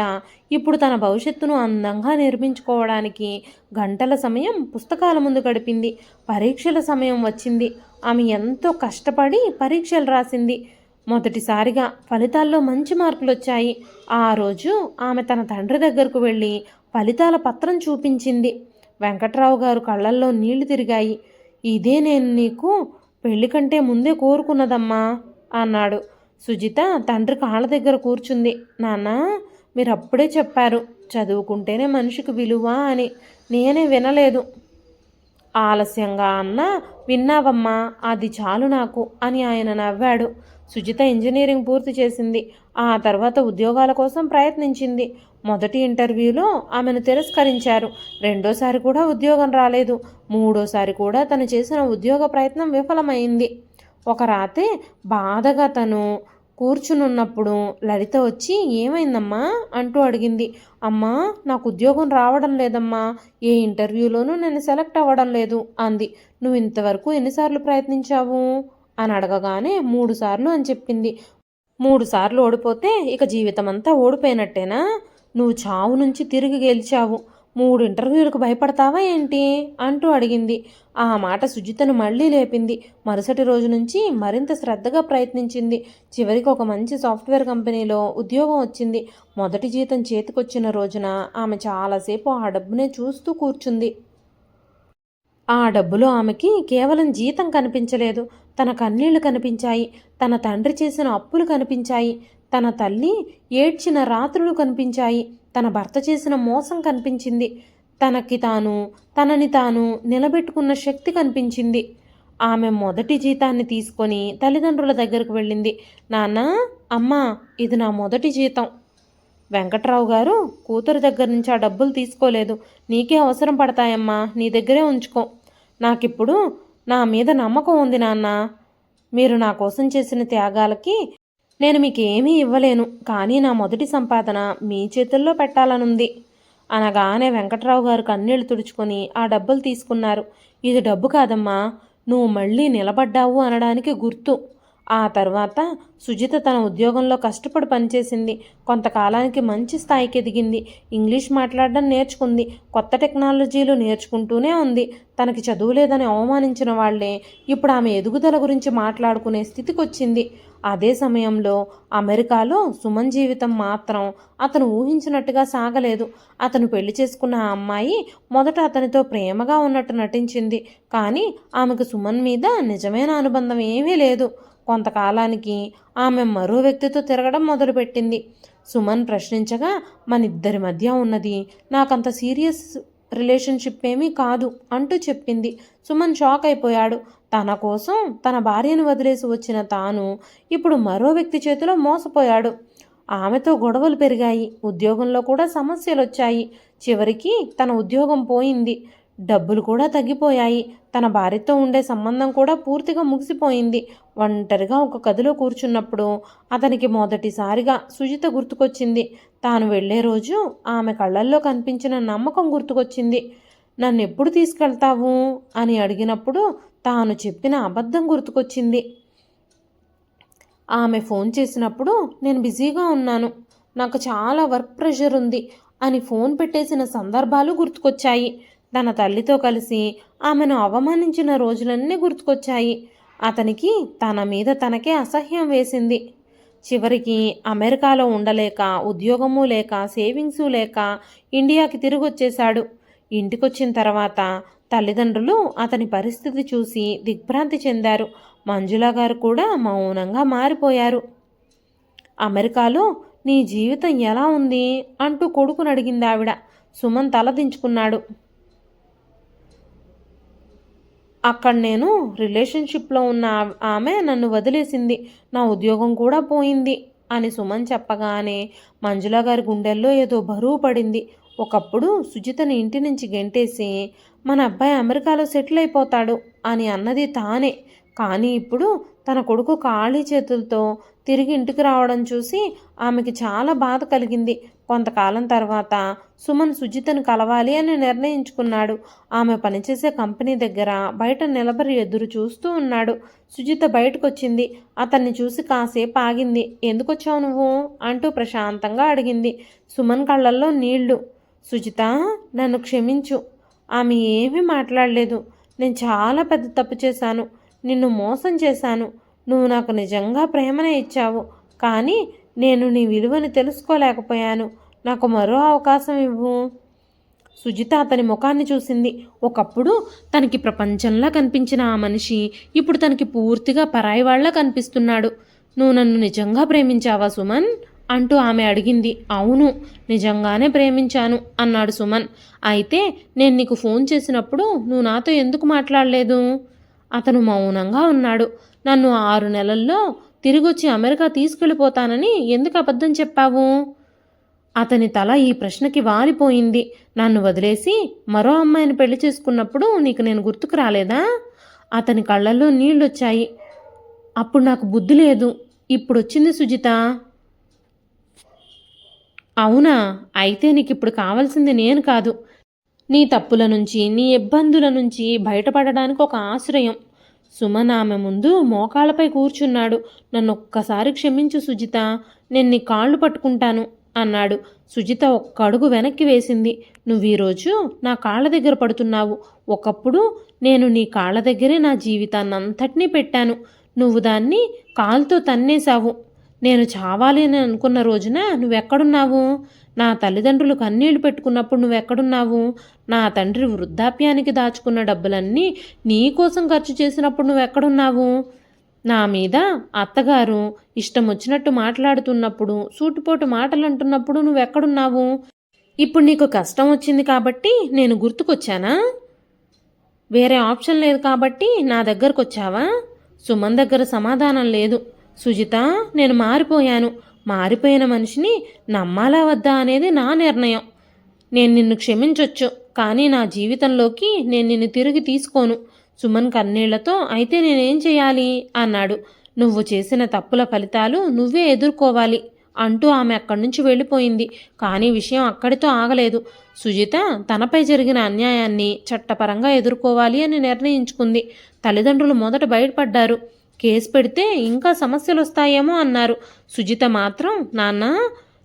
ఇప్పుడు తన భవిష్యత్తును అందంగా నిర్మించుకోవడానికి గంటల సమయం పుస్తకాల ముందు గడిపింది. పరీక్షల సమయం వచ్చింది. ఆమె ఎంతో కష్టపడి పరీక్షలు రాసింది. మొదటిసారిగా ఫలితాల్లో మంచి మార్కులు వచ్చాయి. ఆ రోజు ఆమె తన తండ్రి దగ్గరకు వెళ్ళి ఫలితాల పత్రం చూపించింది. వెంకట్రావు గారు కళ్ళల్లో నీళ్లు తిరిగాయి. ఇదే నేను నీకు పెళ్లి కంటే ముందే కోరుకున్నదమ్మా అన్నాడు. సుజిత తండ్రి కాళ్ళ దగ్గర కూర్చుంది. నాన్న, మీరు అప్పుడే చెప్పారు చదువుకుంటేనే మనిషికి విలువ అని, నేనే వినలేదు. ఆలస్యంగా అన్నా విన్నావమ్మా, అది చాలు నాకు అని ఆయన నవ్వాడు. సుజిత ఇంజనీరింగ్ పూర్తి చేసింది. ఆ తర్వాత ఉద్యోగాల కోసం ప్రయత్నించింది. మొదటి ఇంటర్వ్యూలో ఆమెను తిరస్కరించారు. రెండోసారి కూడా ఉద్యోగం రాలేదు. మూడోసారి కూడా తను చేసిన ఉద్యోగ ప్రయత్నం విఫలమైంది. ఒక రాత్రి బాధగా తను కూర్చునున్నప్పుడు లలిత వచ్చి, ఏమైందమ్మా అంటూ అడిగింది. అమ్మా, నాకు ఉద్యోగం రావడం లేదమ్మా, ఏ ఇంటర్వ్యూలోనూ నేను సెలెక్ట్ అవ్వడం లేదు అంది. నువ్వు ఇంతవరకు ఎన్నిసార్లు ప్రయత్నించావు అని అడగగానే 3 సార్లు అని చెప్పింది. 3 సార్లు ఓడిపోతే ఇక జీవితం అంతా ఓడిపోయినట్టేనా, నువ్వు చావు నుంచి తిరిగి గెలిచావు, 3 ఇంటర్వ్యూలకు భయపడతావా ఏంటి అంటూ అడిగింది. ఆ మాట సుజితను మళ్ళీ లేపింది. మరుసటి రోజు నుంచి మరింత శ్రద్ధగా ప్రయత్నించింది. చివరికి ఒక మంచి సాఫ్ట్వేర్ కంపెనీలో ఉద్యోగం వచ్చింది. మొదటి జీతం చేతికొచ్చిన రోజున ఆమె చాలాసేపు ఆ డబ్బునే చూస్తూ కూర్చుంది. ఆ డబ్బులో ఆమెకి కేవలం జీతం కనిపించలేదు, తన కన్నీళ్లు కనిపించాయి, తన తండ్రి చేసిన అప్పులు కనిపించాయి, తన తల్లి ఏడ్చిన రాత్రులు కనిపించాయి, తన భర్త చేసిన మోసం కనిపించింది, తనని తాను నిలబెట్టుకున్న శక్తి కనిపించింది. ఆమె మొదటి జీతాన్ని తీసుకొని తల్లిదండ్రుల దగ్గరకు వెళ్ళింది. నాన్న, అమ్మ, ఇది నా మొదటి జీతం. వెంకట్రావు గారు కూతురు దగ్గర నుంచి ఆ డబ్బులు తీసుకోలేదు. నీకే అవసరం పడతాయమ్మా, నీ దగ్గరే ఉంచుకో. నాకిప్పుడు నా మీద నమ్మకం ఉంది నాన్న. మీరు నా కోసం చేసిన త్యాగాలకి నేను మీకు ఏమీ ఇవ్వలేను, కానీ నా మొదటి సంపాదన మీ చేతుల్లో పెట్టాలనుంది అనగానే వెంకట్రావు గారు కన్నీళ్లు తుడుచుకొని ఆ డబ్బులు తీసుకున్నారు. ఇది డబ్బు కాదమ్మా, నువ్వు మళ్ళీ నిలబడ్డావు అనడానికి గుర్తు. ఆ తర్వాత సుజిత తన ఉద్యోగంలో కష్టపడి పనిచేసింది. కొంతకాలానికి మంచి స్థాయికి ఎదిగింది. ఇంగ్లీష్ మాట్లాడడం నేర్చుకుంది. కొత్త టెక్నాలజీలు నేర్చుకుంటూనే ఉంది. తనకి చదువు లేదని అవమానించిన వాళ్లే ఇప్పుడు ఆమె ఎదుగుదల గురించి మాట్లాడుకునే స్థితికి వచ్చింది. అదే సమయంలో అమెరికాలో సుమన్ జీవితం మాత్రం అతను ఊహించినట్టుగా సాగలేదు. అతను పెళ్లి చేసుకున్న ఆ అమ్మాయి మొదట అతనితో ప్రేమగా ఉన్నట్టు నటించింది. కానీ ఆమెకు సుమన్ మీద నిజమైన అనుబంధం ఏమీ లేదు. కొంతకాలానికి ఆమె మరో వ్యక్తితో తిరగడం మొదలుపెట్టింది. సుమన్ ప్రశ్నించగా, మనిద్దరి మధ్య ఉన్నది నాకంత సీరియస్ రిలేషన్షిప్ ఏమీ కాదు అంటూ చెప్పింది. సుమన్ షాక్ అయిపోయాడు. తన కోసం తన భార్యను వదిలేసి వచ్చిన తాను ఇప్పుడు మరో వ్యక్తి చేతిలో మోసపోయాడు. ఆమెతో గొడవలు పెరిగాయి. ఉద్యోగంలో కూడా సమస్యలు వచ్చాయి. చివరికి తన ఉద్యోగం పోయింది. డబ్బులు కూడా తగ్గిపోయాయి. తన భార్యతో ఉండే సంబంధం కూడా పూర్తిగా ముగిసిపోయింది. ఒంటరిగా ఒక గదిలో కూర్చున్నప్పుడు అతనికి మొదటిసారిగా సుజిత గుర్తుకొచ్చింది. తాను వెళ్లే రోజు ఆమె కళ్ళల్లో కనిపించిన నమ్మకం గుర్తుకొచ్చింది. నన్ను ఎప్పుడు తీసుకెళ్తావు అని అడిగినప్పుడు తాను చెప్పిన అబద్ధం గుర్తుకొచ్చింది. ఆమె ఫోన్ చేసినప్పుడు నేను బిజీగా ఉన్నాను, నాకు చాలా వర్క్ ప్రెషర్ ఉంది అని ఫోన్ పెట్టేసిన సందర్భాలు గుర్తుకొచ్చాయి. తన తల్లితో కలిసి ఆమెను అవమానించిన రోజులన్నీ గుర్తుకొచ్చాయి. అతనికి తన మీద తనకే అసహ్యం వేసింది. చివరికి అమెరికాలో ఉండలేక, ఉద్యోగము లేక, సేవింగ్సు లేక ఇండియాకి తిరిగి వచ్చేశాడు. ఇంటికొచ్చిన తర్వాత తల్లిదండ్రులు అతని పరిస్థితి చూసి దిగ్భ్రాంతి చెందారు. మంజుల గారు కూడా మౌనంగా మారిపోయారు. అమెరికాలో నీ జీవితం ఎలా ఉంది అంటూ కొడుకుని అడిగింది ఆవిడ. సుమన్ తలదించుకున్నాడు. అక్కడ నేను రిలేషన్షిప్లో ఉన్న ఆమె నన్ను వదిలేసింది, నా ఉద్యోగం కూడా పోయింది అని సుమన్ చెప్పగానే మంజుల గారి గుండెల్లో ఏదో బరువు పడింది. ఒకప్పుడు సుజితని ఇంటి నుంచి గెంటేసి మన అబ్బాయి అమెరికాలో సెటిల్ అయిపోతాడు అని అన్నది తానే. కానీ ఇప్పుడు తన కొడుకు ఖాళీ చేతులతో తిరిగి ఇంటికి రావడం చూసి ఆమెకి చాలా బాధ కలిగింది. కొంతకాలం తర్వాత సుమన్ సుజితను కలవాలి అని నిర్ణయించుకున్నాడు. ఆమె పనిచేసే కంపెనీ దగ్గర బయట నిలబడి ఎదురు చూస్తూ ఉన్నాడు. సుజిత బయటకొచ్చింది. అతన్ని చూసి కాసేపు ఆగింది. ఎందుకొచ్చావు నువ్వు అంటూ ప్రశాంతంగా అడిగింది. సుమన్ కళ్ళల్లో నీళ్లు. సుజిత, నన్ను క్షమించు. ఆమె ఏమీ మాట్లాడలేదు. నేను చాలా పెద్ద తప్పు చేశాను. నిన్ను మోసం చేశాను. నువ్వు నాకు నిజంగా ప్రేమనే ఇచ్చావు, కానీ నేను నీ విలువని తెలుసుకోలేకపోయాను. నాకు మరో అవకాశం ఇవ్వు. సుజిత అతని ముఖాన్ని చూసింది. ఒకప్పుడు తనకి ప్రపంచంలా కనిపించిన ఆ మనిషి ఇప్పుడు తనకి పూర్తిగా పరాయి వాళ్ళ కనిపిస్తున్నాడు. నువ్వు నన్ను నిజంగా ప్రేమించావా సుమన్ అంటూ ఆమె అడిగింది. అవును, నిజంగానే ప్రేమించాను అన్నాడు సుమన్. అయితే నేను నీకు ఫోన్ చేసినప్పుడు నువ్వు నాతో ఎందుకు మాట్లాడలేదు? అతను మౌనంగా ఉన్నాడు. నన్ను 6 నెలల్లో తిరిగొచ్చి అమెరికా తీసుకెళ్ళిపోతానని ఎందుకు అబద్ధం చెప్పావు? అతని తల ఈ ప్రశ్నకి వాలిపోయింది. నన్ను వదిలేసి మరో అమ్మాయిని పెళ్లి చేసుకున్నప్పుడు నీకు నేను గుర్తుకు రాలేదా? అతని కళ్ళల్లో నీళ్లొచ్చాయి. అప్పుడు నాకు బుద్ధి లేదు, ఇప్పుడొచ్చింది సుజిత. అవునా? అయితే నీకు ఇప్పుడు కావాల్సింది నేను కాదు, నీ తప్పుల నుంచి, నీ ఇబ్బందుల నుంచి బయటపడడానికి ఒక ఆశ్రయం. సుమన్ ఆమె ముందు మోకాళ్ళపై కూర్చున్నాడు. నన్నొక్కసారి క్షమించు సుజిత, నేను నీ కాళ్ళు పట్టుకుంటాను అన్నాడు. సుజిత ఒక్క అడుగు వెనక్కి వేసింది. నువ్వు ఈరోజు నా కాళ్ళ దగ్గర పడుతున్నావు. ఒకప్పుడు నేను నీ కాళ్ళ దగ్గరే నా జీవితాన్నంతటినీ పెట్టాను. నువ్వు దాన్ని కాలుతో తన్నేశావు. నేను చావాలి అని అనుకున్న రోజున నువ్వెక్కడున్నావు? నా తల్లిదండ్రులు కన్నీళ్లు పెట్టుకున్నప్పుడు నువ్వెక్కడున్నావు? నా తండ్రి వృద్ధాప్యానికి దాచుకున్న డబ్బులన్నీ నీ కోసం ఖర్చు చేసినప్పుడు నువ్వెక్కడున్నావు? నా మీద అత్తగారు ఇష్టం వచ్చినట్టు మాట్లాడుతున్నప్పుడు, సూటిపోటు మాటలు అంటున్నప్పుడు నువ్వెక్కడున్నావు? ఇప్పుడు నీకు కష్టం వచ్చింది కాబట్టి నేను గుర్తుకొచ్చానా? వేరే ఆప్షన్ లేదు కాబట్టి నా దగ్గరకు వచ్చావా? సుమన్ దగ్గర సమాధానం లేదు. సుజిత, నేను మారిపోయాను. మారిపోయిన మనిషిని నమ్మాలా వద్దా అనేది నా నిర్ణయం. నేను నిన్ను క్షమించొచ్చు, కానీ నా జీవితంలోకి నేను నిన్ను తిరిగి తీసుకోను. సుమన్ కన్నీళ్లతో అయితే నేనేం చేయాలి అన్నాడు. నువ్వు చేసిన తప్పుల ఫలితాలు నువ్వే ఎదుర్కోవాలి అంటూ ఆమె అక్కడి నుంచి వెళ్ళిపోయింది. కానీ విషయం అక్కడితో ఆగలేదు. సుజిత తనపై జరిగిన అన్యాయాన్ని చట్టపరంగా ఎదుర్కోవాలి అని నిర్ణయించుకుంది. తల్లిదండ్రులు మొదట బయటపడ్డారు. కేసు పెడితే ఇంకా సమస్యలు వస్తాయేమో అన్నారు. సుజిత మాత్రం, నాన్న,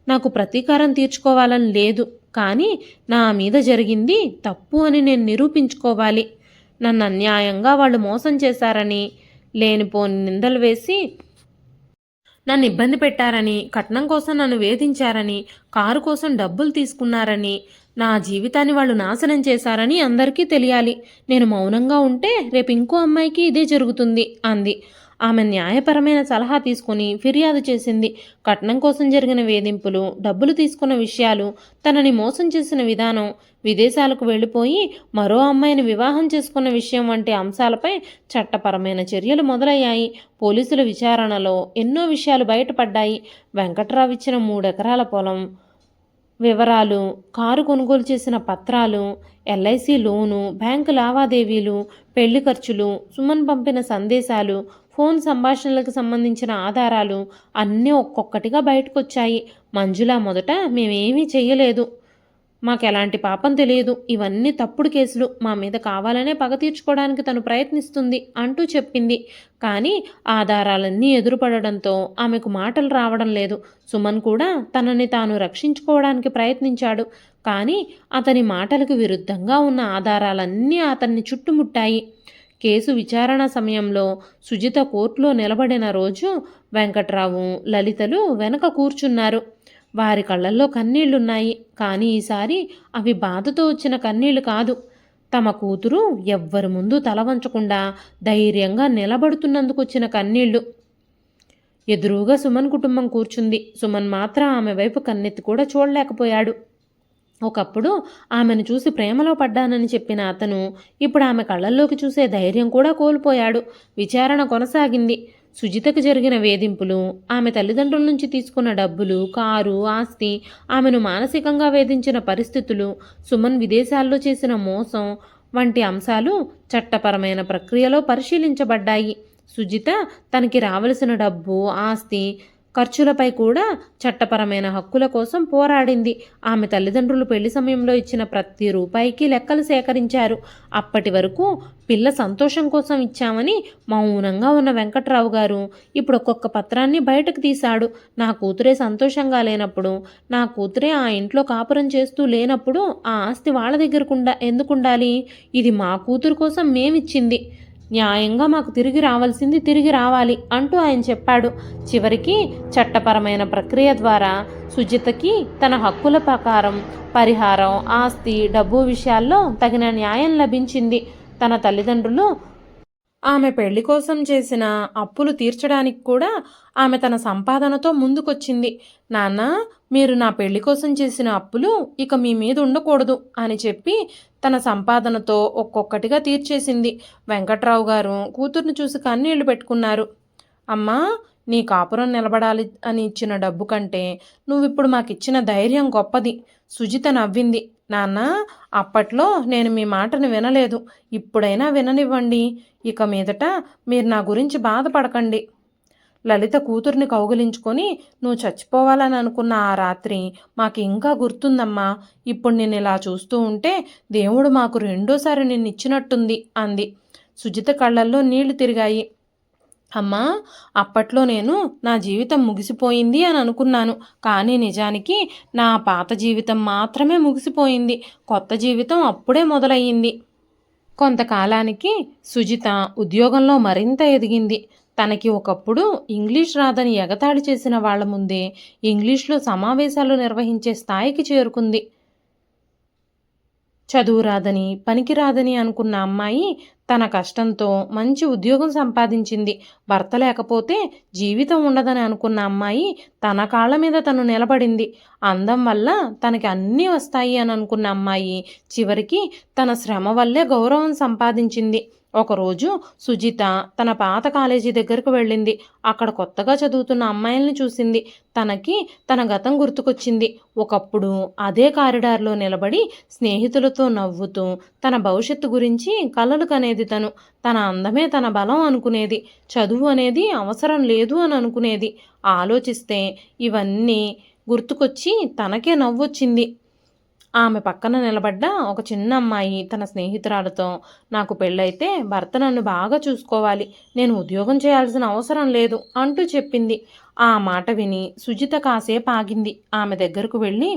నాకు ప్రతీకారం తీర్చుకోవాలని లేదు, కానీ నా మీద జరిగింది తప్పు అని నేను నిరూపించుకోవాలి. నన్ను అన్యాయంగా వాళ్ళు మోసం చేశారని, లేనిపోని నిందలు వేసి నన్ను ఇబ్బంది పెట్టారని, కట్నం కోసం నన్ను వేధించారని, కారు కోసం డబ్బులు తీసుకున్నారని, నా జీవితాన్ని వాళ్ళు నాశనం చేశారని అందరికీ తెలియాలి. నేను మౌనంగా ఉంటే రేపు ఇంకో అమ్మాయికి ఇదే జరుగుతుంది అంది. ఆమె న్యాయపరమైన సలహా తీసుకుని ఫిర్యాదు చేసింది. కట్నం కోసం జరిగిన వేధింపులు, డబ్బులు తీసుకున్న విషయాలు, తనని మోసం చేసిన విధానం, విదేశాలకు వెళ్ళిపోయి మరో అమ్మాయిని వివాహం చేసుకున్న విషయం వంటి అంశాలపై చట్టపరమైన చర్యలు మొదలయ్యాయి. పోలీసుల విచారణలో ఎన్నో విషయాలు బయటపడ్డాయి. వెంకట్రావు ఇచ్చిన 3 ఎకరాల పొలం వివరాలు, కారు కొనుగోలు చేసిన పత్రాలు, ఎల్ఐసి లోను, బ్యాంకు లావాదేవీలు, పెళ్లి ఖర్చులు, సుమన్ పంపిన సందేశాలు, ఫోన్ సంభాషణలకు సంబంధించిన ఆధారాలు అన్నీ ఒక్కొక్కటిగా బయటకొచ్చాయి. మంజుల మొదట మేమేమీ చెయ్యలేదు, మాకెలాంటి పాపం తెలియదు, ఇవన్నీ తప్పుడు కేసులు, మా మీద కావాలనే పగ తీర్చుకోవడానికి తను ప్రయత్నిస్తుంది అంటూ చెప్పింది. కానీ ఆధారాలన్నీ ఎదురుపడడంతో ఆమెకు మాటలు రావడం లేదు. సుమన్ కూడా తనని తాను రక్షించుకోవడానికి ప్రయత్నించాడు. కానీ అతని మాటలకు విరుద్ధంగా ఉన్న ఆధారాలన్నీ అతన్ని చుట్టుముట్టాయి. కేసు విచారణ సమయంలో సుజిత కోర్టులో నిలబడిన రోజు వెంకట్రావు, లలితలు వెనక కూర్చున్నారు. వారి కళ్ళల్లో కన్నీళ్లున్నాయి. కానీ ఈసారి అవి బాధతో వచ్చిన కన్నీళ్లు కాదు. తమ కూతురు ఎవ్వరి ముందు తల వంచకుండా ధైర్యంగా నిలబడుతున్నందుకు వచ్చిన కన్నీళ్లు. ఎదురుగా సుమన్ కుటుంబం కూర్చుంది. సుమన్ మాత్రం ఆమె వైపు కన్నెత్తి కూడా చూడలేకపోయాడు. ఒకప్పుడు ఆమెను చూసి ప్రేమలో పడ్డానని చెప్పిన అతను ఇప్పుడు ఆమె కళ్ళల్లోకి చూసే ధైర్యం కూడా కోల్పోయాడు. విచారణ కొనసాగింది. సుజితకు జరిగిన వేధింపులు, ఆమె తల్లిదండ్రుల నుంచి తీసుకున్న డబ్బులు, కారు, ఆస్తి, ఆమెను మానసికంగా వేధించిన పరిస్థితులు, సుమన్ విదేశాల్లో చేసిన మోసం వంటి అంశాలు చట్టపరమైన ప్రక్రియలో పరిశీలించబడ్డాయి. సుజిత తనకి రావలసిన డబ్బు, ఆస్తి, ఖర్చులపై కూడా చట్టపరమైన హక్కుల కోసం పోరాడింది. ఆమె తల్లిదండ్రులు పెళ్లి సమయంలో ఇచ్చిన ప్రతి రూపాయికి లెక్కలు సేకరించారు. అప్పటి వరకు పిల్ల సంతోషం కోసం ఇచ్చామని మౌనంగా ఉన్న వెంకట్రావు గారు ఇప్పుడు ఒక్కొక్క పత్రాన్ని బయటకు తీశాడు. నా కూతురే సంతోషంగా లేనప్పుడు, నా కూతురే ఆ ఇంట్లో కాపురం చేస్తూ లేనప్పుడు ఆ ఆస్తి వాళ్ళ దగ్గరకుండా ఎందుకుండాలి? ఇది మా కూతురు కోసం మేమిచ్చింది, న్యాయంగా మాకు తిరిగి రావాల్సింది తిరిగి రావాలి అంటూ ఆయన చెప్పాడు. చివరికి చట్టపరమైన ప్రక్రియ ద్వారా సుజితకి తన హక్కుల ప్రకారం పరిహారం, ఆస్తి, డబ్బు విషయాల్లో తగిన న్యాయం లభించింది. తన తల్లిదండ్రులు ఆమె పెళ్లి కోసం చేసిన అప్పులు తీర్చడానికి కూడా ఆమె తన సంపాదనతో ముందుకొచ్చింది. నాన్న, మీరు నా పెళ్లి కోసం చేసిన అప్పులు ఇక మీ మీద ఉండకూడదు అని చెప్పి తన సంపాదనతో ఒక్కొక్కటిగా తీర్చేసింది. వెంకట్రావు గారు కూతుర్ని చూసి కన్నీళ్లు పెట్టుకున్నారు. అమ్మా, నీ కాపురం నిలబడాలి అని ఇచ్చిన డబ్బు కంటే నువ్విప్పుడు మాకిచ్చిన ధైర్యం గొప్పది. సుజిత నవ్వింది. నాన్న, అప్పట్లో నేను మీ మాటను వినలేదు, ఇప్పుడైనా విననివ్వండి. ఇక మీదట మీరు నా గురించి బాధపడకండి. లలిత కూతుర్ని కౌగిలించుకొని, నువ్వు చచ్చిపోవాలని అనుకున్న ఆ రాత్రి మాకు ఇంకా గుర్తుందమ్మా. ఇప్పుడు నేను ఇలా చూస్తూ ఉంటే దేవుడు మాకు రెండోసారి నిన్నిచ్చినట్టుంది అంది. సుజిత కళ్ళల్లో నీళ్లు తిరిగాయి. అమ్మా, అప్పట్లో నేను నా జీవితం ముగిసిపోయింది అని అనుకున్నాను, కానీ నిజానికి నా పాత జీవితం మాత్రమే ముగిసిపోయింది. కొత్త జీవితం అప్పుడే మొదలయ్యింది. కొంతకాలానికి సుజిత ఉద్యోగంలో మరింత ఎదిగింది. తనకి ఒకప్పుడు ఇంగ్లీష్ రాదని ఎగతాళి చేసిన వాళ్ల ముందే ఇంగ్లీష్లో సమావేశాలు నిర్వహించే స్థాయికి చేరుకుంది. చదువు రాదని, పనికి రాదని అనుకున్న అమ్మాయి తన కష్టంతో మంచి ఉద్యోగం సంపాదించింది. భర్త లేకపోతే జీవితం ఉండదని అనుకున్న అమ్మాయి తన కాళ్ళ మీద తను నిలబడింది. అందం వల్ల తనకి అన్నీ వస్తాయి అని అనుకున్న అమ్మాయి చివరికి తన శ్రమ వల్లే గౌరవం సంపాదించింది. ఒకరోజు సుజిత తన పాత కాలేజీ దగ్గరకు వెళ్ళింది. అక్కడ కొత్తగా చదువుతున్న అమ్మాయిల్ని చూసింది. తనకి తన గతం గుర్తుకొచ్చింది. ఒకప్పుడు అదే కారిడార్లో నిలబడి స్నేహితులతో నవ్వుతూ తన భవిష్యత్తు గురించి కలలు కనేది తను. తన అందమే తన బలం అనుకునేది. చదువు అనేది అవసరం లేదు అని అనుకునేది. ఆలోచిస్తే ఇవన్నీ గుర్తుకొచ్చి తనకే నవ్వొచ్చింది. ఆమె పక్కన నిలబడ్డ ఒక చిన్న అమ్మాయి తన స్నేహితురాలతో, నాకు పెళ్ళైతే భర్త నన్ను బాగా చూసుకోవాలి, నేను ఉద్యోగం చేయాల్సిన అవసరం లేదు అంటూ చెప్పింది. ఆ మాట విని సుజిత కాసేపు ఆగింది. ఆమె దగ్గరకు వెళ్ళి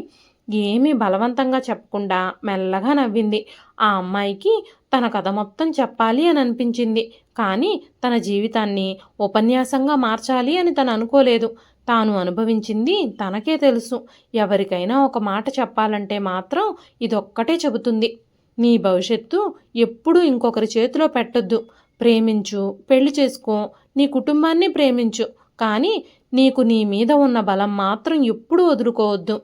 ఏమీ బలవంతంగా చెప్పకుండా మెల్లగా నవ్వింది. ఆ అమ్మాయికి తన కథ మొత్తం చెప్పాలి అని అనిపించింది. కానీ తన జీవితాన్ని ఉపన్యాసంగా మార్చాలి అని తను అనుకోలేదు. తాను అనుభవించింది తనకే తెలుసు. ఎవరికైనా ఒక మాట చెప్పాలంటే మాత్రం ఇదొక్కటే చెబుతుంది: నీ భవిష్యత్తు ఎప్పుడూ ఇంకొకరి చేతిలో పెట్టొద్దు. ప్రేమించు, పెళ్లి చేసుకో, నీ కుటుంబాన్ని ప్రేమించు, కానీ నీకు నీ మీద ఉన్న బలం మాత్రం ఎప్పుడూ వదులుకోవద్దు.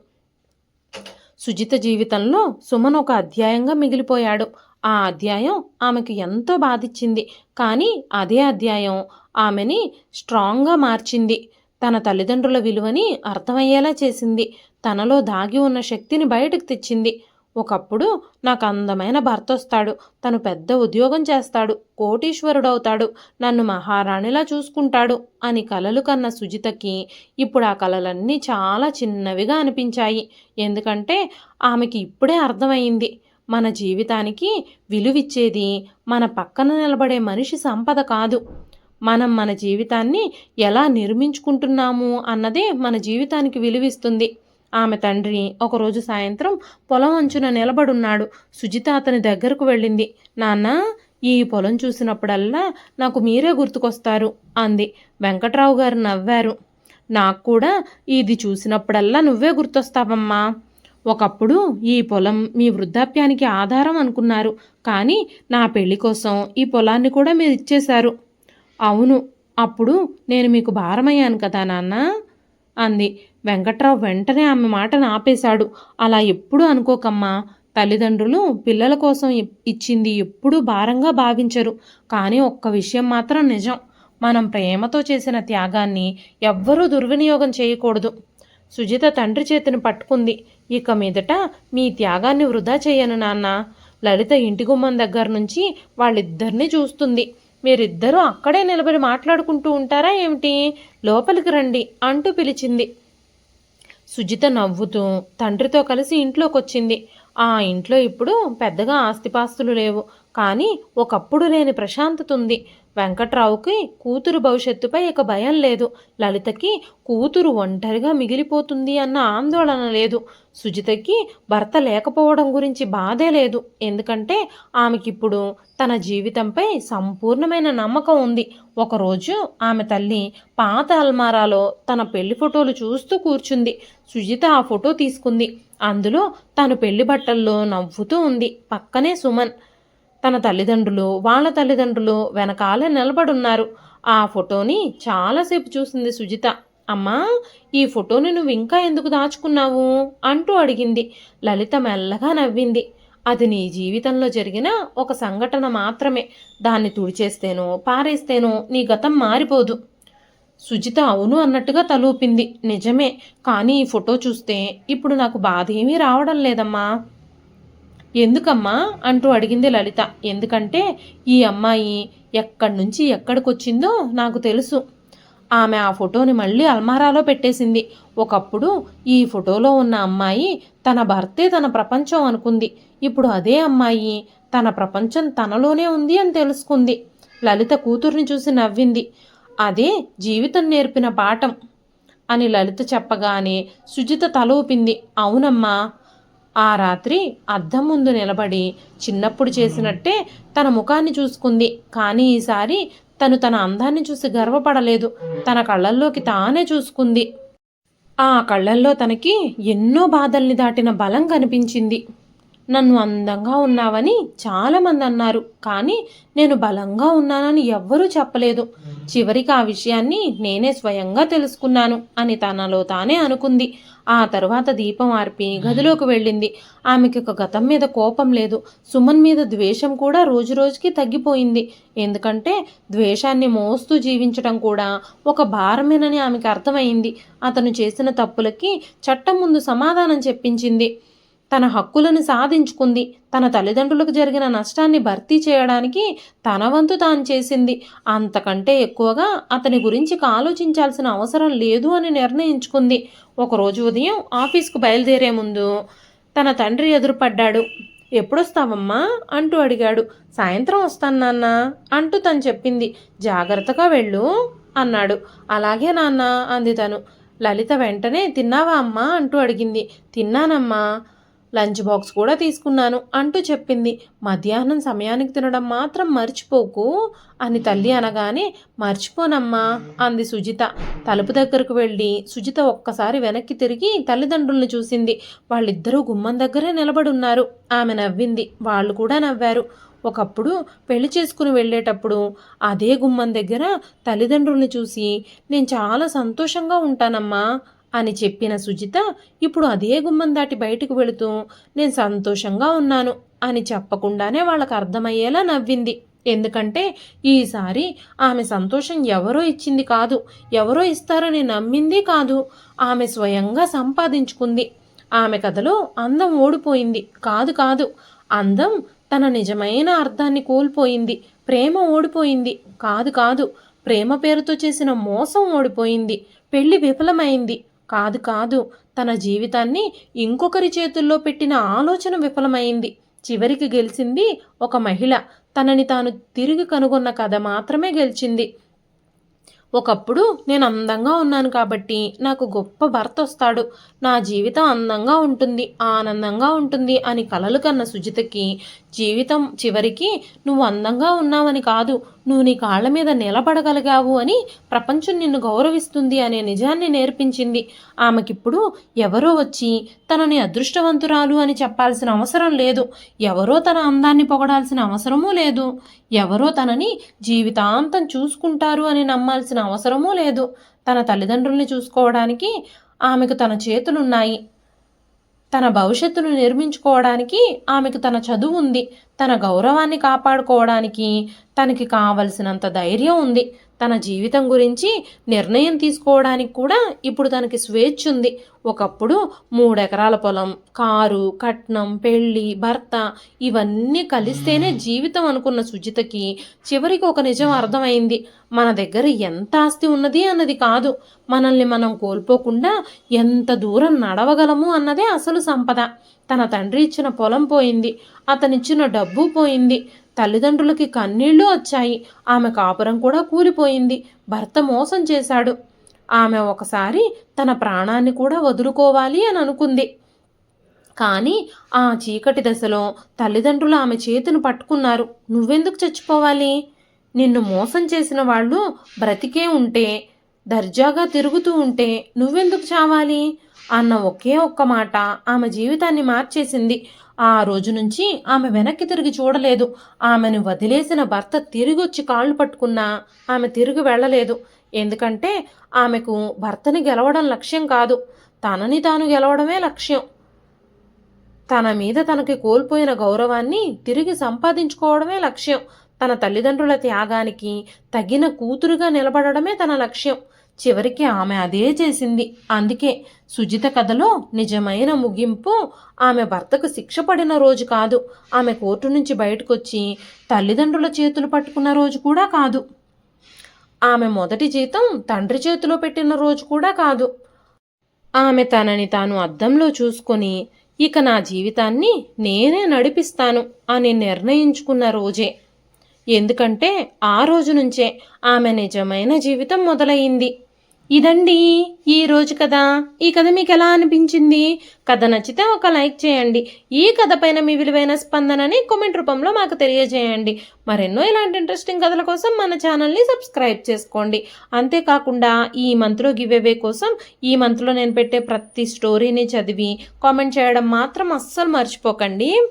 సుజిత జీవితంలో సుమన్ ఒక అధ్యాయంగా మిగిలిపోయాడు. ఆ అధ్యాయం ఆమెకు ఎంతో బాధించింది. కానీ అదే అధ్యాయం ఆమెని స్ట్రాంగ్గా మార్చింది. తన తల్లిదండ్రుల విలువని అర్థమయ్యేలా చేసింది. తనలో దాగి ఉన్న శక్తిని బయటకు తెచ్చింది. ఒకప్పుడు నాకు అందమైన భర్త వస్తాడు, తను పెద్ద ఉద్యోగం చేస్తాడు, కోటీశ్వరుడవుతాడు, నన్ను మహారాణిలా చూసుకుంటాడు అని కలలు కన్న సుజితకి ఇప్పుడు ఆ కలలన్నీ చాలా చిన్నవిగా అనిపించాయి. ఎందుకంటే ఆమెకి ఇప్పుడే అర్థమైంది, మన జీవితానికి విలువిచ్చేది మన పక్కన నిలబడే మనిషి సంపద కాదు, మనం మన జీవితాన్ని ఎలా నిర్మించుకుంటున్నాము అన్నదే మన జీవితానికి విలువిస్తుంది. ఆమె తండ్రి ఒకరోజు సాయంత్రం పొలం అంచున నిలబడున్నాడు. సుజిత అతని దగ్గరకు వెళ్ళింది. నాన్న, ఈ పొలం చూసినప్పుడల్లా నాకు మీరే గుర్తుకొస్తారు అంది. వెంకట్రావు గారు నవ్వారు. నాకు కూడా ఇది చూసినప్పుడల్లా నువ్వే గుర్తొస్తావమ్మా. ఒకప్పుడు ఈ పొలం మీ వృద్ధాప్యానికి ఆధారం అనుకున్నారు, కానీ నా పెళ్లి కోసం ఈ పొలాన్ని కూడా మీరు ఇచ్చేశారు. అవును, అప్పుడు నేను మీకు భారమయ్యాను కదా నాన్న అంది. వెంకట్రావు వెంటనే ఆమె మాటను ఆపేశాడు. అలా ఎప్పుడూ అనుకోకమ్మా. తల్లిదండ్రులు పిల్లల కోసం ఇచ్చింది ఎప్పుడూ భారంగా భావించరు. కానీ ఒక్క విషయం మాత్రం నిజం, మనం ప్రేమతో చేసిన త్యాగాన్ని ఎవ్వరూ దుర్వినియోగం చేయకూడదు. సుజిత తండ్రి చేతిని పట్టుకుంది. ఇక మీదట మీ త్యాగాన్ని వృధా చేయను నాన్న. లలిత ఇంటి గుమ్మం దగ్గర నుంచి వాళ్ళిద్దరినీ చూస్తుంది. మీరిద్దరూ అక్కడే నిలబడి మాట్లాడుకుంటూ ఉంటారా ఏమిటి? లోపలికి రండి అంటూ పిలిచింది. సుజిత నవ్వుతూ తండ్రితో కలిసి ఇంట్లోకొచ్చింది. ఆ ఇంట్లో ఇప్పుడు పెద్దగా ఆస్తిపాస్తులు లేవు, కానీ ఒకప్పుడు లేని ప్రశాంతత ఉంది. వెంకట్రావుకి కూతురు భవిష్యత్తుపై ఇక భయం లేదు. లలితకి కూతురు ఒంటరిగా మిగిలిపోతుంది అన్న ఆందోళన లేదు. సుజితకి భర్త లేకపోవడం గురించి బాధే లేదు. ఎందుకంటే ఆమెకిప్పుడు తన జీవితంపై సంపూర్ణమైన నమ్మకం ఉంది. ఒకరోజు ఆమె తల్లి పాత అల్మారాలో తన పెళ్లి ఫోటోలు చూస్తూ కూర్చుంది. సుజిత ఆ ఫోటో తీసుకుంది. అందులో తను పెళ్లి బట్టల్లో నవ్వుతూ ఉంది. పక్కనే సుమన్, తన తల్లిదండ్రులు, వాళ్ళ తల్లిదండ్రులు వెనకాలే నిలబడున్నారు. ఆ ఫోటోని చాలాసేపు చూసింది సుజిత. అమ్మా, ఈ ఫోటోని నువ్వు ఇంకా ఎందుకు దాచుకున్నావు అంటూ అడిగింది. లలిత మెల్లగా నవ్వింది. అది నీ జీవితంలో జరిగిన ఒక సంఘటన మాత్రమే. దాన్ని తుడిచేస్తేనో పారేస్తేనో నీ గతం మారిపోదు. సుజిత అవును అన్నట్టుగా తలూపింది. నిజమే, కానీ ఈ ఫోటో చూస్తే ఇప్పుడు నాకు బాధ ఏమీ రావడం లేదమ్మా. ఎందుకమ్మా అంటూ అడిగింది లలిత. ఎందుకంటే ఈ అమ్మాయి ఎక్కడి నుంచి ఎక్కడికొచ్చిందో నాకు తెలుసు. ఆమె ఆ ఫోటోని మళ్ళీ అల్మారాలో పెట్టేసింది. ఒకప్పుడు ఈ ఫోటోలో ఉన్న అమ్మాయి తన భర్తే తన ప్రపంచం అనుకుంది. ఇప్పుడు అదే అమ్మాయి తన ప్రపంచం తనలోనే ఉంది అని తెలుసుకుంది. లలిత కూతుర్ని చూసి నవ్వింది. అదే జీవితం నేర్పిన పాఠం అని లలిత చెప్పగానే సుజిత తల ఊపింది. అవునమ్మా. ఆ రాత్రి అద్దం ముందు నిలబడి చిన్నప్పుడు చేసినట్టే తన ముఖాన్ని చూసుకుంది. కానీ ఈసారి తను తన అందాన్ని చూసి గర్వపడలేదు. తన కళ్ళల్లోకి తానే చూసుకుంది. ఆ కళ్ళల్లో తనకి ఎన్నో బాధల్ని దాటిన బలం కనిపించింది. నన్ను అందంగా ఉన్నావని చాలామంది అన్నారు, కానీ నేను బలంగా ఉన్నానని ఎవ్వరూ చెప్పలేదు. చివరికి ఆ విషయాన్ని నేనే స్వయంగా తెలుసుకున్నాను అని తనలో తానే అనుకుంది. ఆ తరువాత దీపం ఆర్పి గదిలోకి వెళ్ళింది. ఆమెకి ఒక గతం మీద కోపం లేదు. సుమన్ మీద ద్వేషం కూడా రోజురోజుకి తగ్గిపోయింది. ఎందుకంటే ద్వేషాన్ని మోస్తూ జీవించడం కూడా ఒక భారమేనని ఆమెకి అర్థమైంది. అతను చేసిన తప్పులకి చట్టం ముందు సమాధానం చెప్పించింది. తన హక్కులను సాధించుకుంది. తన తల్లిదండ్రులకు జరిగిన నష్టాన్ని భర్తీ చేయడానికి తన వంతు తాను చేసింది. అంతకంటే ఎక్కువగా అతని గురించి ఆలోచించాల్సిన అవసరం లేదు అని నిర్ణయించుకుంది. ఒకరోజు ఉదయం ఆఫీస్కు బయలుదేరే ముందు తన తండ్రి ఎదురుపడ్డాడు. ఎప్పుడొస్తావమ్మా అంటూ అడిగాడు. సాయంత్రం వస్తాను నాన్న అంటూ తను చెప్పింది. జాగ్రత్తగా వెళ్ళు అన్నాడు. అలాగే నాన్న అంది తను. లలిత వెంటనే తిన్నావా అమ్మా అంటూ అడిగింది. తిన్నానమ్మా, లంచ్ బాక్స్ కూడా తీసుకున్నాను అంటూ చెప్పింది. మధ్యాహ్నం సమయానికి తినడం మాత్రం మర్చిపోకు అని తల్లి అనగానే మర్చిపోనమ్మా అంది సుజిత. తలుపు దగ్గరకు వెళ్ళి సుజిత ఒక్కసారి వెనక్కి తిరిగి తల్లిదండ్రుల్ని చూసింది. వాళ్ళిద్దరూ గుమ్మం దగ్గరే నిలబడున్నారు. ఆమె నవ్వింది, వాళ్ళు కూడా నవ్వారు. ఒకప్పుడు పెళ్లి చేసుకుని వెళ్ళేటప్పుడు అదే గుమ్మం దగ్గర తల్లిదండ్రుల్ని చూసి నేను చాలా సంతోషంగా ఉంటానమ్మా అని చెప్పిన సుజిత ఇప్పుడు అదే గుమ్మం దాటి బయటకు వెళుతూ నేను సంతోషంగా ఉన్నాను అని చెప్పకుండానే వాళ్ళకు అర్థమయ్యేలా నవ్వింది. ఎందుకంటే ఈసారి ఆమె సంతోషం ఎవరో ఇచ్చింది కాదు, ఎవరో ఇస్తారని నమ్మింది కాదు, ఆమె స్వయంగా సంపాదించుకుంది. ఆమె కథలో అందం ఓడిపోయింది కాదు కాదు, అందం తన నిజమైన అర్థాన్ని కోల్పోయింది. ప్రేమ ఓడిపోయింది కాదు కాదు, ప్రేమ పేరుతో చేసిన మోసం ఓడిపోయింది. పెళ్లి విఫలమైంది కాదు కాదు, తన జీవితాన్ని ఇంకొకరి చేతుల్లో పెట్టిన ఆలోచన విఫలమైంది. చివరికి గెలిచింది ఒక మహిళ. తనని తాను తిరిగి కనుగొన్న కథ మాత్రమే గెలిచింది. ఒకప్పుడు నేను అందంగా ఉన్నాను కాబట్టి నాకు గొప్ప భర్త వస్తాడు, నా జీవితం అందంగా ఉంటుంది, ఆనందంగా ఉంటుంది అని కలలు కన్న సుజితకి జీవితం చివరికి నువ్వు అందంగా ఉన్నావని కాదు, నువ్వు నీ కాళ్ళ మీద నిలబడగలిగావు అని ప్రపంచం నిన్ను గౌరవిస్తుంది అనే నిజాన్ని నేర్పించింది. ఆమెకిప్పుడు ఎవరో వచ్చి తనని అదృష్టవంతురాలు అని చెప్పాల్సిన అవసరం లేదు. ఎవరో తన అందాన్ని పొగడాల్సిన అవసరమూ లేదు. ఎవరో తనని జీవితాంతం చూసుకుంటారు అని నమ్మాల్సిన అవసరమూ లేదు. తన తల్లిదండ్రుల్ని చూసుకోవడానికి ఆమెకు తన చేతులున్నాయి. తన భవిష్యత్తును నిర్మించుకోవడానికి ఆమెకు తన చదువు ఉంది. తన గౌరవాన్ని కాపాడుకోవడానికి తనకి కావలసినంత ధైర్యం ఉంది. తన జీవితం గురించి నిర్ణయం తీసుకోవడానికి కూడా ఇప్పుడు తనకి స్వేచ్ఛ ఉంది. ఒకప్పుడు 3 ఎకరాల పొలం, కారు, కట్నం, పెళ్ళి, భర్త ఇవన్నీ కలిస్తేనే జీవితం అనుకున్న సుజితకి చివరికి ఒక నిజం అర్థమైంది. మన దగ్గర ఎంత ఆస్తి ఉన్నది అన్నది కాదు, మనల్ని మనం కోల్పోకుండా ఎంత దూరం నడవగలము అన్నదే అసలు సంపద. తన తండ్రి ఇచ్చిన పొలం పోయింది, అతనిచ్చిన డబ్బు పోయింది, తల్లిదండ్రులకి కన్నీళ్లు వచ్చాయి, ఆమె కాపురం కూడా కూలిపోయింది, భర్త మోసం చేశాడు. ఆమె ఒకసారి తన ప్రాణాన్ని కూడా వదులుకోవాలి అని అనుకుంది. కానీ ఆ చీకటి దశలో తల్లిదండ్రులు ఆమె చేతిని పట్టుకున్నారు. నువ్వెందుకు చచ్చిపోవాలి? నిన్ను మోసం చేసిన వాళ్ళు బ్రతికే ఉంటే, దర్జాగా తిరుగుతూ ఉంటే నువ్వెందుకు చావాలి అన్న ఒకే ఒక్క మాట ఆమె జీవితాన్ని మార్చేసింది. ఆ రోజు నుంచి ఆమె వెనక్కి తిరిగి చూడలేదు. ఆమెను వదిలేసిన భర్త తిరిగొచ్చి కాళ్ళు పట్టుకున్నా ఆమె తిరిగి వెళ్ళలేదు. ఎందుకంటే ఆమెకు భర్తని గెలవడం లక్ష్యం కాదు, తనని తాను గెలవడమే లక్ష్యం. తన మీద తనకి కోల్పోయిన గౌరవాన్ని తిరిగి సంపాదించుకోవడమే లక్ష్యం. తన తల్లిదండ్రుల త్యాగానికి తగిన కూతురుగా నిలబడడమే తన లక్ష్యం. చివరికి ఆమె అదే చేసింది. అందుకే సుజిత కథలో నిజమైన ముగింపు ఆమె భర్తకు శిక్ష పడిన రోజు కాదు, ఆమె కోర్టు నుంచి బయటకొచ్చి తల్లిదండ్రుల చేతులు పట్టుకున్న రోజు కూడా కాదు, ఆమె మొదటి జీతం తండ్రి చేతిలో పెట్టిన రోజు కూడా కాదు. ఆమె తనని తాను అద్దంలో చూసుకొని ఇక నా జీవితాన్ని నేనే నడిపిస్తాను అని నిర్ణయించుకున్న రోజే. ఎందుకంటే ఆ రోజు నుంచే ఆమె నిజమైన జీవితం మొదలయ్యింది. ఇదండి ఈ రోజు కథ. ఈ కథ మీకు ఎలా అనిపించింది? కథ నచ్చితే ఒక లైక్ చేయండి. ఈ కథ పైన మీ విలువైన స్పందనని కామెంట్ రూపంలో మాకు తెలియజేయండి. మరెన్నో ఇలాంటి ఇంట్రెస్టింగ్ కథల కోసం మన ఛానల్ని సబ్స్క్రైబ్ చేసుకోండి. అంతేకాకుండా ఈ మంత్లో గివ్వే కోసం ఈ మంత్లో నేను పెట్టే ప్రతి స్టోరీని చదివి కామెంట్ చేయడం మాత్రం అస్సలు మర్చిపోకండి.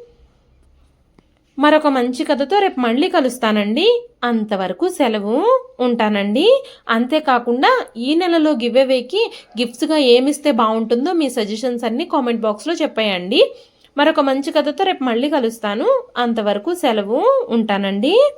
మరొక మంచి కథతో రేపు మళ్ళీ కలుస్తానండి. అంతవరకు సెలవు, ఉంటానండి. అంతేకాకుండా ఈ నెలలో గివ్వేకి గిఫ్ట్స్గా ఏమిస్తే బాగుంటుందో మీ సజెషన్స్ అన్నీ కామెంట్ బాక్స్లో చెప్పేయండి. మరొక మంచి కథతో రేపు మళ్ళీ కలుస్తాను. అంతవరకు సెలవు, ఉంటానండి.